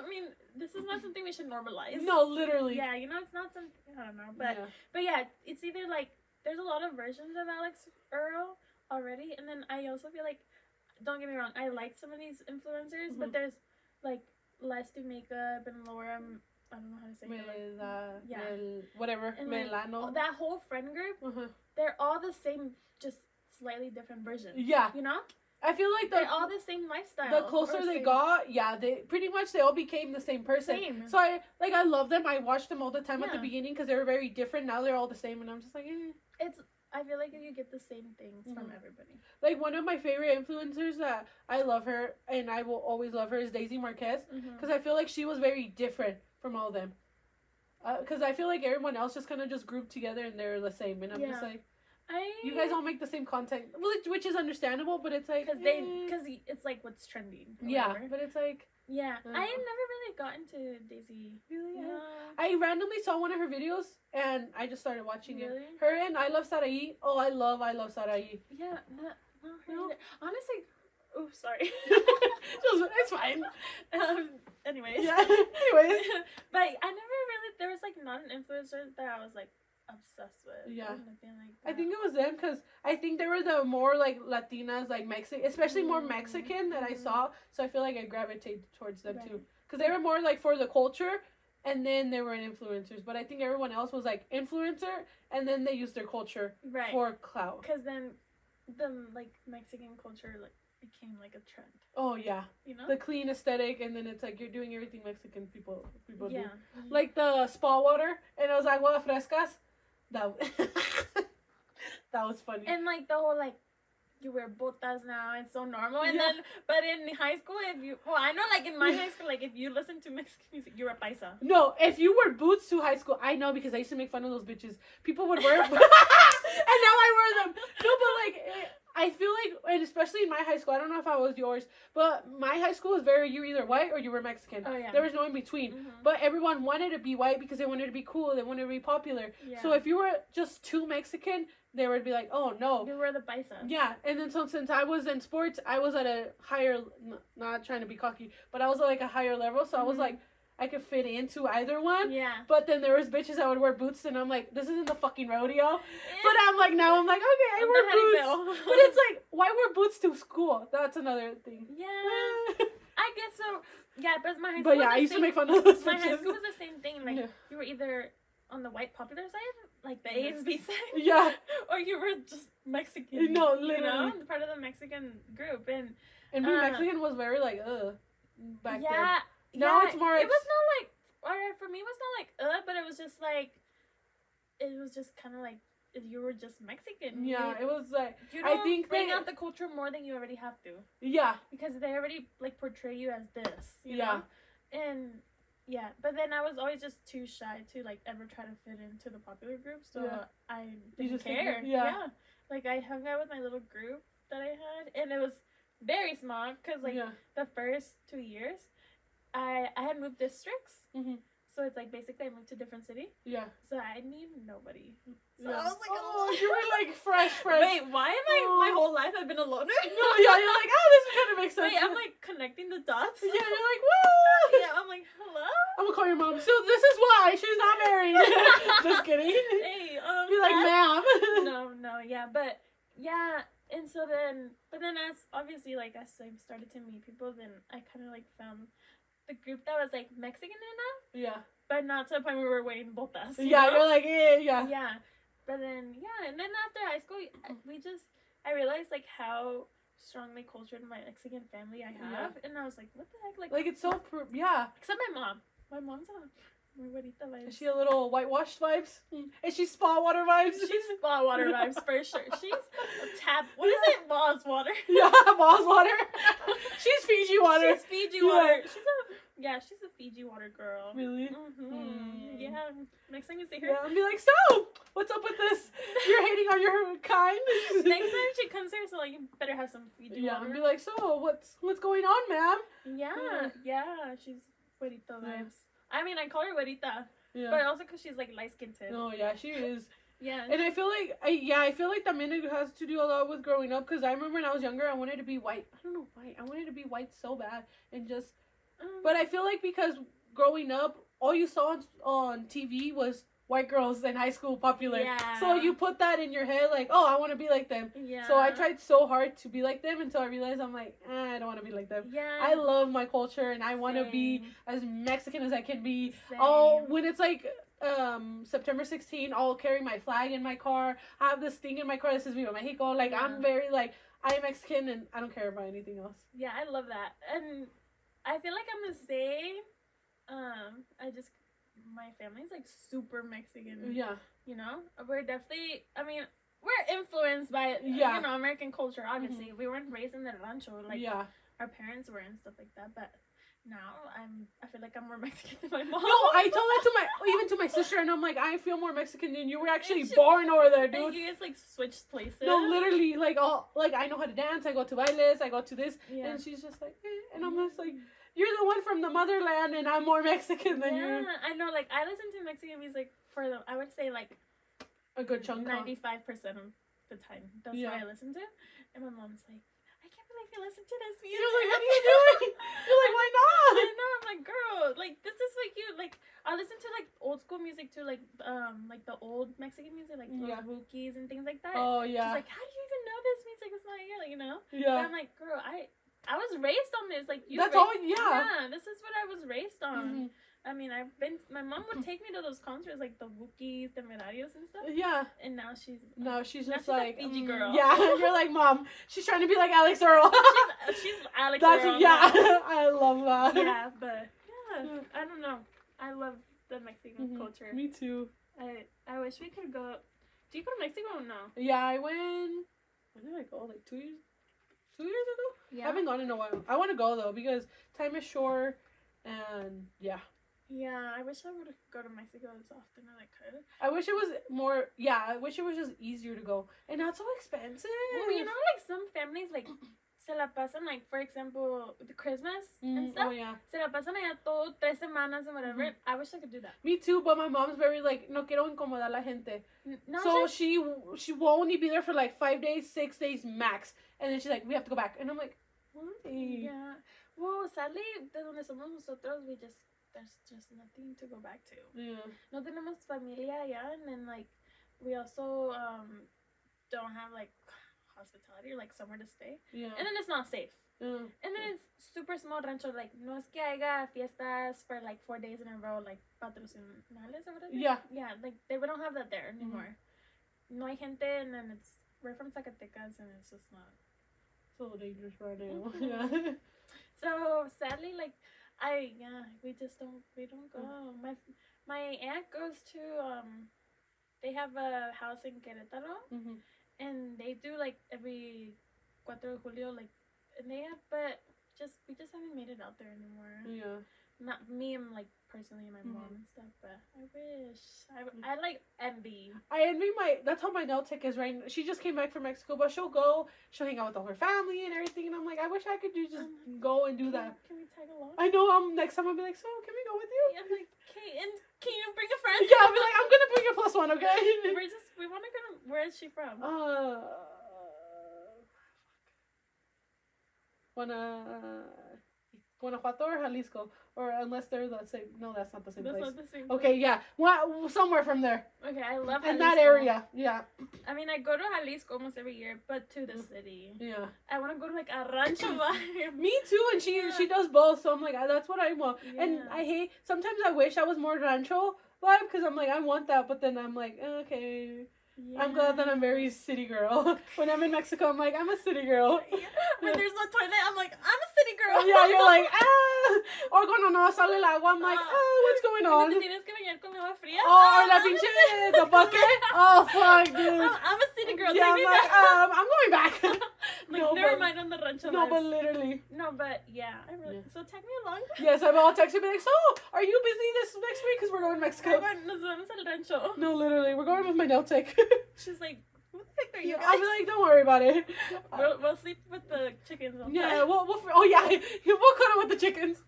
I mean, this is not something we should normalize. No, literally. Yeah, it's not something, I don't know. But yeah, it's either like, there's a lot of versions of Alex Earl already. And then I also feel like don't get me wrong, I like some of these influencers, but there's like Let's Do Makeup and Laura. I don't know how to say it. Whatever. And Melano. That whole friend group, they're all the same, just slightly different versions. Yeah. You know? I feel like they're all the same lifestyle. The closer they got, they pretty much they all became the same person. Same. So I love them. I watched them all the time at the beginning because they were very different. Now they're all the same, and I'm just like, I feel like you get the same things from everybody. Like, one of my favorite influencers that I love her, and I will always love her, is Daisy Marquez. Because I feel like she was very different from all of them. Because I feel like everyone else just kind of just grouped together and they're the same. And I'm just like, you guys all make the same content. Which is understandable, but it's like... Because it's like what's trending. Yeah, but it's like... Yeah, I never really got into Daisy. Really? No. I randomly saw one of her videos and I just started watching it. Her and I Love Saraí. Oh, I love Saraí. Yeah, no. Honestly, oh, sorry. It's fine. Anyways. Yeah. Anyways. But I never really, there was like not an influencer that I was like obsessed with. Yeah. Nothing like that. I think it was them because I think they were the more like Latinas, like Mexican, especially more Mexican that I saw. So I feel like I gravitated towards them too. Because they were more like for the culture and then they were influencers. But I think everyone else was like influencer and then they used their culture for clout. Because then the like Mexican culture like became like a trend. Oh yeah. You know? The clean aesthetic and then it's like you're doing everything Mexican people do. Mm-hmm. Like the spa water and it was agua frescas. That was funny. And like the whole like you wear botas now, it's so normal. And then but in high school I know like in my high school, like if you listen to Mexican music, you're a paisa. No, if you wear boots to high school, I know because I used to make fun of those bitches. People would wear and now I wear them. No, but like I feel like, and especially in my high school, I don't know if I was yours, but my high school was very, you were either white or you were Mexican. Oh, yeah. There was no in between. But everyone wanted to be white because they wanted to be cool, they wanted to be popular. Yeah. So if you were just too Mexican, they would be like, oh no. You were the paisa. Yeah, and then so since I was in sports, I was at a higher, not trying to be cocky, but I was at like a higher level, so I was like, I could fit into either one. Yeah. But then there was bitches that would wear boots and I'm like, this isn't the fucking rodeo. But I'm like, now I'm like, okay, I wear boots. But it's like, why wear boots to school? That's another thing. Yeah. I guess so. Yeah, but my high school But yeah, I used to make fun of those bitches. My high school was the same thing. Like, you were either on the white popular side, like the A and B side. Yeah. Or you were just Mexican. No, literally. You know, part of the Mexican group. And being Mexican was very like, back then. Yeah. Now it's more. It was not like, or for me, it was not like, but it was just like, it was just kind of like, if you were just Mexican. Yeah, it was like, you don't bring out the culture more than you already have to. Yeah. Because they already, like, portray you as this, you know? And, yeah, but then I was always just too shy to, like, ever try to fit into the popular group, so I didn't care. Yeah. Like, I hung out with my little group that I had, and it was very small, because, like, the first 2 years, I had moved districts, so it's like basically I moved to a different city. Yeah. So I knew nobody. So I was like, oh, you were like fresh. Wait, why am I my whole life I've been a loner? No, yeah, you're like, oh, this kind of makes sense. Wait, I'm like connecting the dots. Yeah, you're like, whoa. Yeah, I'm like, hello. I'm gonna call your mom. So this is why she's not married. Just kidding. Hey, be like, ma'am. No, yeah, but yeah. And so then, but then as obviously like as I started to meet people, then I kind of like found the group that was like Mexican enough. Yeah. But not to the point where we were wearing botas. Yeah, you're like, yeah. Yeah. But then, yeah, and then after high school, I realized like how strongly cultured my Mexican family I have, and I was like, what the heck, like it's so except my mom. My mom's a Margarita vibes. Is she a little whitewashed vibes? Is she spa water vibes? She's spa water vibes for sure. She's a tap. What is it? Boss water. Yeah, boss water. She's Fiji water. She's Fiji water. She's a Fiji water girl. Really? Yeah. Next time you see her. Yeah, and be like, so, what's up with this? You're hating on your kind? Next time she comes here, so like, you better have some Fiji water. And be like, so, what's going on, ma'am? Yeah, she's güerita vibes. I mean, I call her güerita, but also because she's like light-skinned. Oh, yeah, she is. Yeah. And I feel like, I feel like también it has to do a lot with growing up, because I remember when I was younger, I wanted to be white. I don't know why. I wanted to be white so bad, and but I feel like because growing up, all you saw on TV was white girls in high school popular. Yeah. So you put that in your head, like, oh, I want to be like them. Yeah. So I tried so hard to be like them until I realized I'm like, I don't want to be like them. Yeah. I love my culture and I want to be Same. as Mexican as I can be. Same. Oh, when it's like September 16, I'll carry my flag in my car. I have this thing in my car that says Viva Mexico. Like, Yeah. I'm very like, I am Mexican and I don't care about anything else. Yeah, I love that. And I feel like I'm the same. My family's like super Mexican. Yeah. You know? We're definitely, I mean, we're influenced by, Yeah. you know, American culture, obviously. We weren't raised in the rancho, like, yeah. our parents were and stuff like that, but now I feel like I'm more Mexican than my mom. No, I told that to even to my sister, and I'm like, I feel more Mexican than you. Were actually She- born over there, And dude. you guys, like, switched places. No, literally, like, I know how to dance. I go to bailes. I go to this, Yeah. and she's just like, and I'm just like, you're the one from the motherland, and I'm more Mexican than Yeah, you. I know, like, I listen to Mexican music I would say, like, A good chunk. 95% of the time. That's Yeah. what I listen to. And my mom's like, I can't believe you listen to this music. You're like, what are you doing? You're like, why I not? know, I'm like, girl, like, this is like you, like, I listen to, like, old school music too, like the old Mexican music, like, those Yeah. Wookiees and things like that. Oh She's yeah. like, how do you even know this music? It's not here, like, you know? But Yeah. I'm like, girl, I was raised on this, like, you That's ra- all. Yeah. Yeah, this is what I was raised on. Mhm. I mean, my mom would take me to those concerts, like, the Wookiees, the Merarios and stuff. Yeah. And now she's No, she's Now just she's a like Fiji girl. Yeah, you're like, mom. She's trying to be like Alex Earl. she's Alex That's Earl yeah. now. I love that. Yeah, but yeah, I don't know. I love the Mexican Mhm. culture. Me too. I wish we could go. Do you go to Mexico or no? Yeah, I went. When did I go? Like 2 years. 2 years ago. Yeah. I haven't gone in a while. I want to go though because time is short, and yeah. Yeah, I wish I would go to Mexico as often as I could. I wish it was more. Yeah, I wish it was just easier to go and not so expensive. Well, you know, like some families, like se la pasan, like for example, the Christmas and stuff. Oh yeah. Se la pasan allá todo 3 semanas and whatever. Mhm. I wish I could do that. Me too, but my mom's very like no quiero incomodar a la gente. No, So just, she will only be there for like 5 days, 6 days max, and then she's like, we have to go back, and I'm like, why? yeah. Well, sadly, de donde somos nosotros, there's just nothing to go back to. Yeah. No tenemos familia allá, and then like we also don't have like hospitality or like somewhere to stay, Yeah. and then it's not safe. Mm. And then it's super small rancho, like no es que haya fiestas for like 4 days in a row, like patrocinales or whatever. Yeah. Yeah, like we don't have that there anymore. No hay gente, and then we're from Zacatecas, and it's just not. It's a little dangerous right now. Mhm. Yeah. So sadly, like we don't go. My aunt goes to they have a house in Querétaro, Mm-hmm. and they do like every 4 de Julio, like, and they have, but we just haven't made it out there anymore. Yeah. Not me, and like personally, my mom and stuff. But I wish I like envy. I envy that's how my nail tech is right now. She just came back from Mexico, but she'll hang out with all her family and everything, and I'm like, I wish I could just go and do that. Can we tag along? I know, next time I'll be like, so can we go with you? I'm like, okay, and can you bring a friend? Yeah, I'll be like, I'm gonna bring a plus one, okay? we want to go to, where is she from? Guanajuato or Jalisco, or unless they're the same. No, that's not the same That's place. not the same. Okay, yeah, somewhere from there, Okay, I love in Jalisco. that area. Yeah, I mean, I go to Jalisco almost every year, but to the city. yeah. I want to go to like a rancho vibe. Me too, and she does both, so I'm like, that's what I want. And Yeah. I hate. Sometimes I wish I was more rancho vibe because I'm like, I want that, but then I'm like, okay. I'm glad that I'm very city girl. When I'm in Mexico, I'm like, I'm a city girl. Yeah. When there's no toilet, I'm like, I'm a city girl. Yeah, you're like, Or cuando no sale el agua, I'm like, what's going on? Cuando te tienes que bañar con agua fría. Oh, la I'm a pinche, city- the bucket. Oh, fuck, dude. I'm a city girl. Yeah, Take I'm me like, back. I'm going back. Like, No, never but- mind on the rancho. No, vibes. but literally. No, but yeah, I really. Yeah. So tag me along. Yes, I'll text you and be like, so, are you busy this next week? Because we're going to Mexico. Nos vamos al rancho. No, literally, we're going with my nail tech. She's like, what the heck are you guys? I'll be like, don't worry about it. We'll sleep with the chickens outside. Yeah, we'll cuddle with the chickens.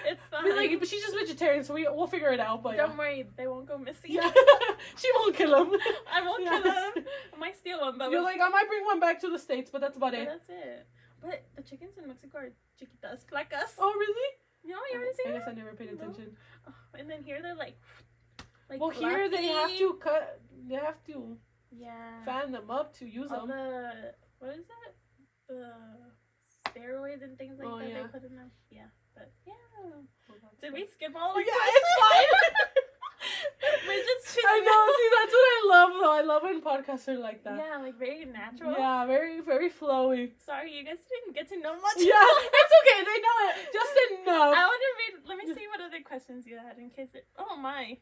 It's Be fine. like, but she's just vegetarian, so we'll figure it out. But Don't worry, they won't go missing. yeah, she won't kill him. I won't Yeah. kill them. I might steal them, but You're like, I might bring one back to the States, but that's about but it. that's it. But the chickens in Mexico are chiquitas, flacas. Oh, really? No, you haven't I seen guess I them? never paid No. attention. Oh, and then here they're like, like. Well, here they have fluffy. to cut. They have to Yeah. fan them up to use All them. the what is that? The steroids and things like that they put in them. Yeah, but yeah. Well, Did we skip all the yeah, questions? it's fine. We're just I know. See, that's what I love, though. I love when podcasts are like that. Yeah, like very natural. Yeah, very, very flowy. Sorry, you guys didn't get to know much. Yeah, it's okay. They know it just enough. I want to read. Let me see what other questions you had in case it. Oh my.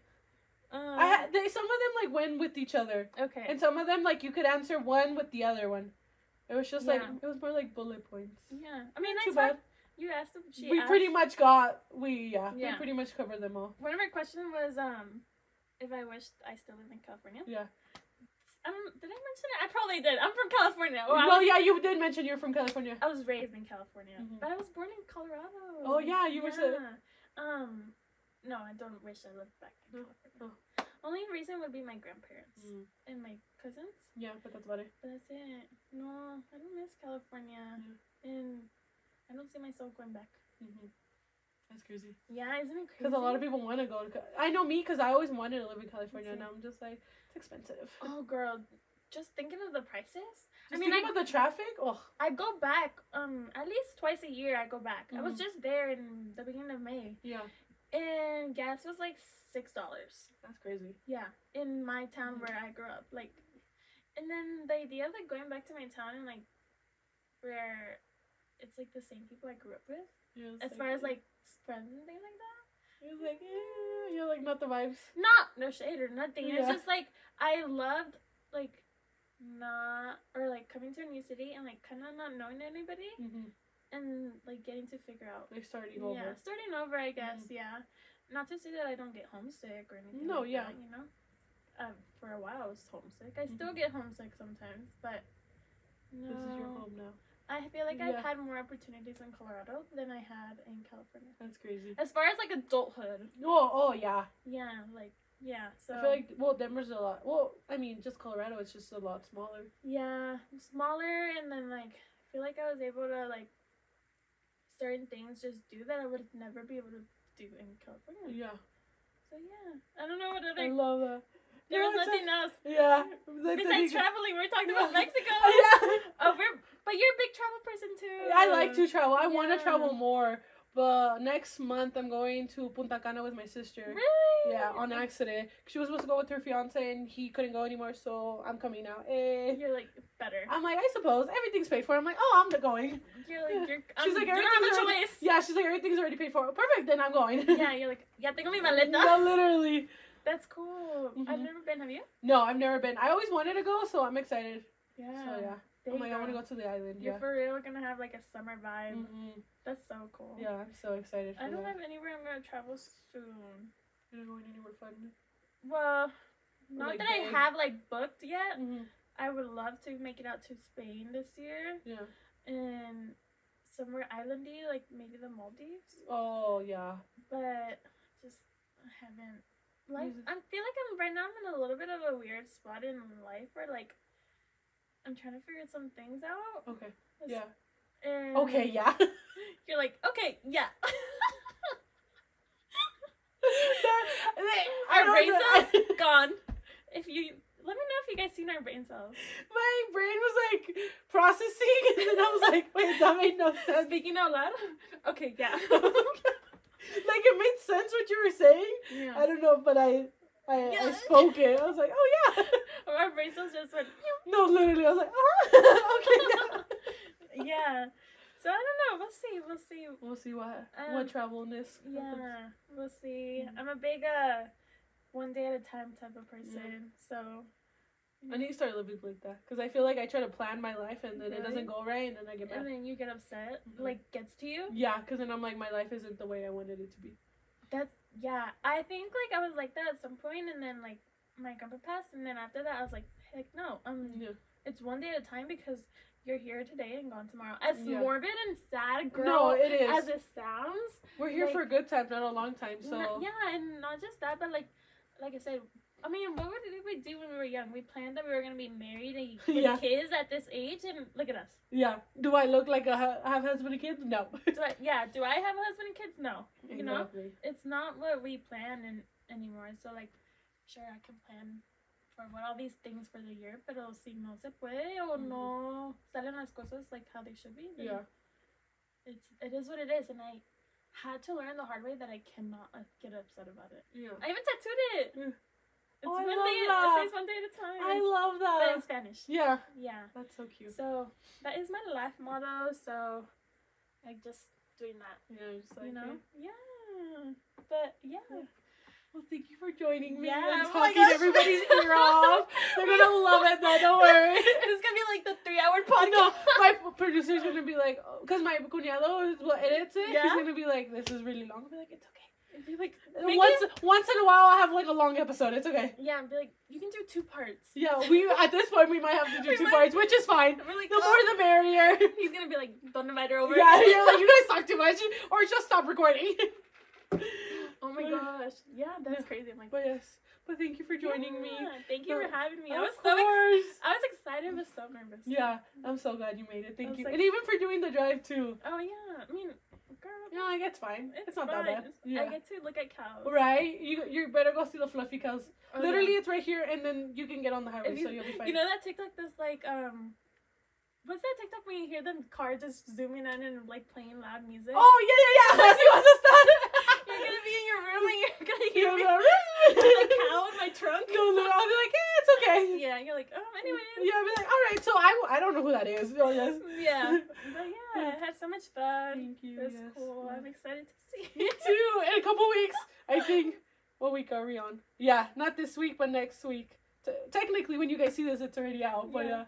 Some of them like went with each other, Okay. and some of them like you could answer one with the other one. It was just like Yeah. it was more like bullet points. Yeah, I mean, Not too bad. You asked them. We pretty much we Yeah. pretty much covered them all. One of her questions was if I wished I still lived in California. Yeah. Did I mention it? I probably did. I'm from California. Yeah, you did mention you're from California. I was raised in California, Mhm. but I was born in Colorado. Oh yeah, you were saying. No, I don't wish I lived back in California. Oh. Only reason would be my grandparents Mm. and my cousins. Yeah, but that's about it. But that's it. No, I don't miss California, and I don't see myself going back. Mm-hmm. That's crazy. Yeah, isn't it crazy? Because a lot of people want to go to. I know me, because I always wanted to live in California, and I'm just like, it's expensive. Oh, girl, just thinking of the prices. I mean, about the traffic. Oh, I go back at least twice a year. I go back. I was Mhm. just there in the beginning of May, yeah, and gas was like $6. that's crazy. Yeah, in my town Mhm. where I grew up, like, and then the idea of like going back to my town and like where it's like the same people I grew up with, as far as like friends and things like that. You're like, you're like not the vibes. No shade or nothing. Yeah. It's just like I loved like coming to a new city and like kind of not knowing anybody Mm-hmm. and like getting to figure out. Like starting over. Yeah, starting over, I guess. Yeah, not to say that I don't get homesick or anything. No, like yeah. that, you know. For a while I was homesick. I still get homesick sometimes, but no. This is your home now. I feel like I've Yeah. had more opportunities in Colorado than I had in California. That's crazy. As far as like adulthood. Oh yeah. Yeah, like yeah. So I feel like Denver's a lot. Well, I mean, just Colorado. It's just a lot smaller. yeah, smaller, and then like I feel like I was able to like certain things just do that I would never be able to do in California. Yeah. So yeah, I don't know what I other. love that. There was nothing else Yeah. besides traveling. We're talking about Mexico. Yeah. Oh, but you're a big travel person too. I like to travel. I want to Yeah. travel more. But next month I'm going to Punta Cana with my sister. Really? Yeah, on accident. She was supposed to go with her fiance and he couldn't go anymore, so I'm coming out. You're like better. I'm like, I suppose everything's paid for. I'm like, oh, I'm going. You're like She's like, you don't everything's have a already. choice. Yeah, she's like, everything's already paid for. Perfect, then I'm going. Yeah, you're like, ya tengo mi maleta. No, literally. That's cool. I've Mhm. never been. Have you? No, I've never been. I always wanted to go, so I'm excited. Yeah. So yeah, There I'm like, you I want to go. go to the island. You're Yeah. for real gonna have like a summer vibe. Mm-hmm. That's so cool. Yeah, I'm so excited. For I don't that. have anywhere I'm gonna travel soon. You're not going anywhere fun. Well, not Like that I big. have like booked yet. Mm-hmm. I would love to make it out to Spain this year Yeah. and somewhere islandy, like maybe the Maldives. Oh yeah. But just haven't. Like Music. I feel like I'm in a little bit of a weird spot in life where like I'm trying to figure some things out. Okay. It's- Yeah. And Okay. Yeah. You're like, okay, yeah. I Our don't brain know. cells gone. If you let me know if you guys seen our brain cells. My brain was like processing, and then I was like, "Wait, that made no sense." Speaking out loud. Okay, yeah. Like it made sense what you were saying. Yeah. I don't know, but I Yeah. spoke it. I was like, "Oh yeah." Our brain cells just went. No, literally, I was like, "Okay." Yeah. Yeah. So I don't know. We'll see. We'll see. We'll see what Um, travelness. Yeah, we'll see. Mhm. I'm a big one day at a time type of person. So I need to start living like that because I feel like I try to plan my life and then it Really? doesn't go right and then I get and mad. then you get upset, Mhm. like gets to you. Yeah, because then I'm like, my life isn't the way I wanted it to be. That's yeah. I think like I was like that at some point, and then like my grandpa passed, and then after that I was like, heck no. Yeah. It's one day at a time because you're here today and gone tomorrow. As Yeah. morbid and sad, girl, No, it is. as it sounds. We're here like- for a good time, not a long time. So Yeah, and not just that, but like I said, I mean, what did we do when we were young? We planned that we were gonna be married and with Yeah. kids at this age, and look at us. yeah. Do I look like I have husband and kids? No. Do I have a husband and kids? No. You know, Exactly. it's not what we planned anymore. So like, sure, I can plan for what all these things for the year, pero si no se puede o no salen las cosas like how they should be, then it is what it is, and I had to learn the hard way that I cannot get upset about it. Yeah. I even tattooed it. It's I one love day. that. It says one day at a time. I love But that. in Spanish. Yeah. Yeah. That's so cute. So that is my life motto. So like just doing that. Yeah, just like, you know. Yeah. But yeah. Well, thank you for joining me Yeah, and oh my talking gosh. everybody's ear off. They're gonna love it though, don't worry. This is gonna be like the 3-hour podcast. No, my producer's gonna be like, because my cuñado is what edits it. Yeah? He's gonna be like, this is really long. I'll be like, it's okay. And be like, Once in a while, I'll have like a long episode. It's okay. yeah, and be like, you can do 2 parts. Yeah, we at this point we might have to do 2 parts, which is fine. And we're like, The more the merrier. He's gonna be like, don't invite her over. Yeah, again. you're like, you guys talk too much, or just stop recording. Oh my gosh. Yeah, that's crazy. I'm like, But yes, but thank you for joining me. Thank you for having me. I Of was course. I was excited but so nervous. Yeah, I'm so glad you made it. Thank was you. like- And even for doing the drive too. Oh yeah. I mean, girl. Yeah, like it's fine. It's not fine. that bad. I Yeah. get to look at cows. Right? You better go see the fluffy cows. Oh, Literally, yeah. it's right here, and then you can get on the highway, If you, so you'll be fine. you know that TikTok that's like what's that TikTok when you hear the car just zooming in and like playing loud music? Oh yeah. Así vas a estar. You're gonna be in your room and you're gonna hear me Yeah, with a cow in my trunk. no, I'll be like, it's okay. Yeah, you're like, anyways. Yeah, I'll be like, all right. So I don't know who that is. Oh yes. Yeah. But yeah, I had so much fun. Thank you. It was yes. cool. I'm excited to see Me it. too. In a couple weeks, I think. What week are we on? Yeah, not this week, but next week. Technically, when you guys see this, it's already out. But Yeah.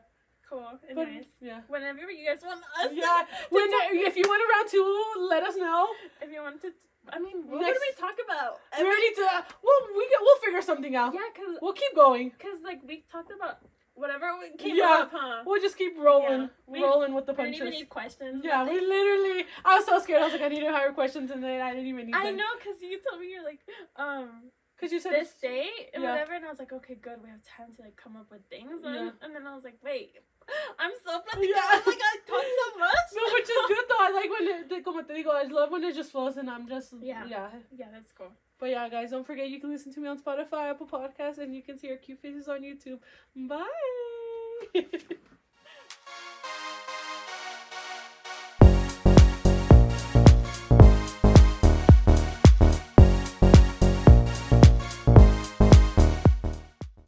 Cool. And but nice. yeah. Whenever you guys want us Yeah. If you want a round 2, let us know. if you want to I mean, what Next- do we talk about? We already we'll figure something out. Yeah, cause We'll keep going. like we talked about whatever came Yeah. up, huh? We'll just keep rolling, Yeah. rolling with the We didn't punches. even need questions. Yeah, we literally. I was so scared. I was like, I need to hire questions, and then I didn't even need I them. know, cause you told me you're like, Because you said this date and yeah. whatever, and I was like, okay, good, we have time to like come up with things, Yeah. and then I was like, wait, I'm so platicada. Yeah. I'm like, I talk so much. No, which is good though. I like when como te digo, I love when it just flows, and I'm just Yeah. yeah. Yeah, that's cool. But yeah, guys, don't forget you can listen to me on Spotify, Apple Podcasts, and you can see our cute faces on YouTube. Bye.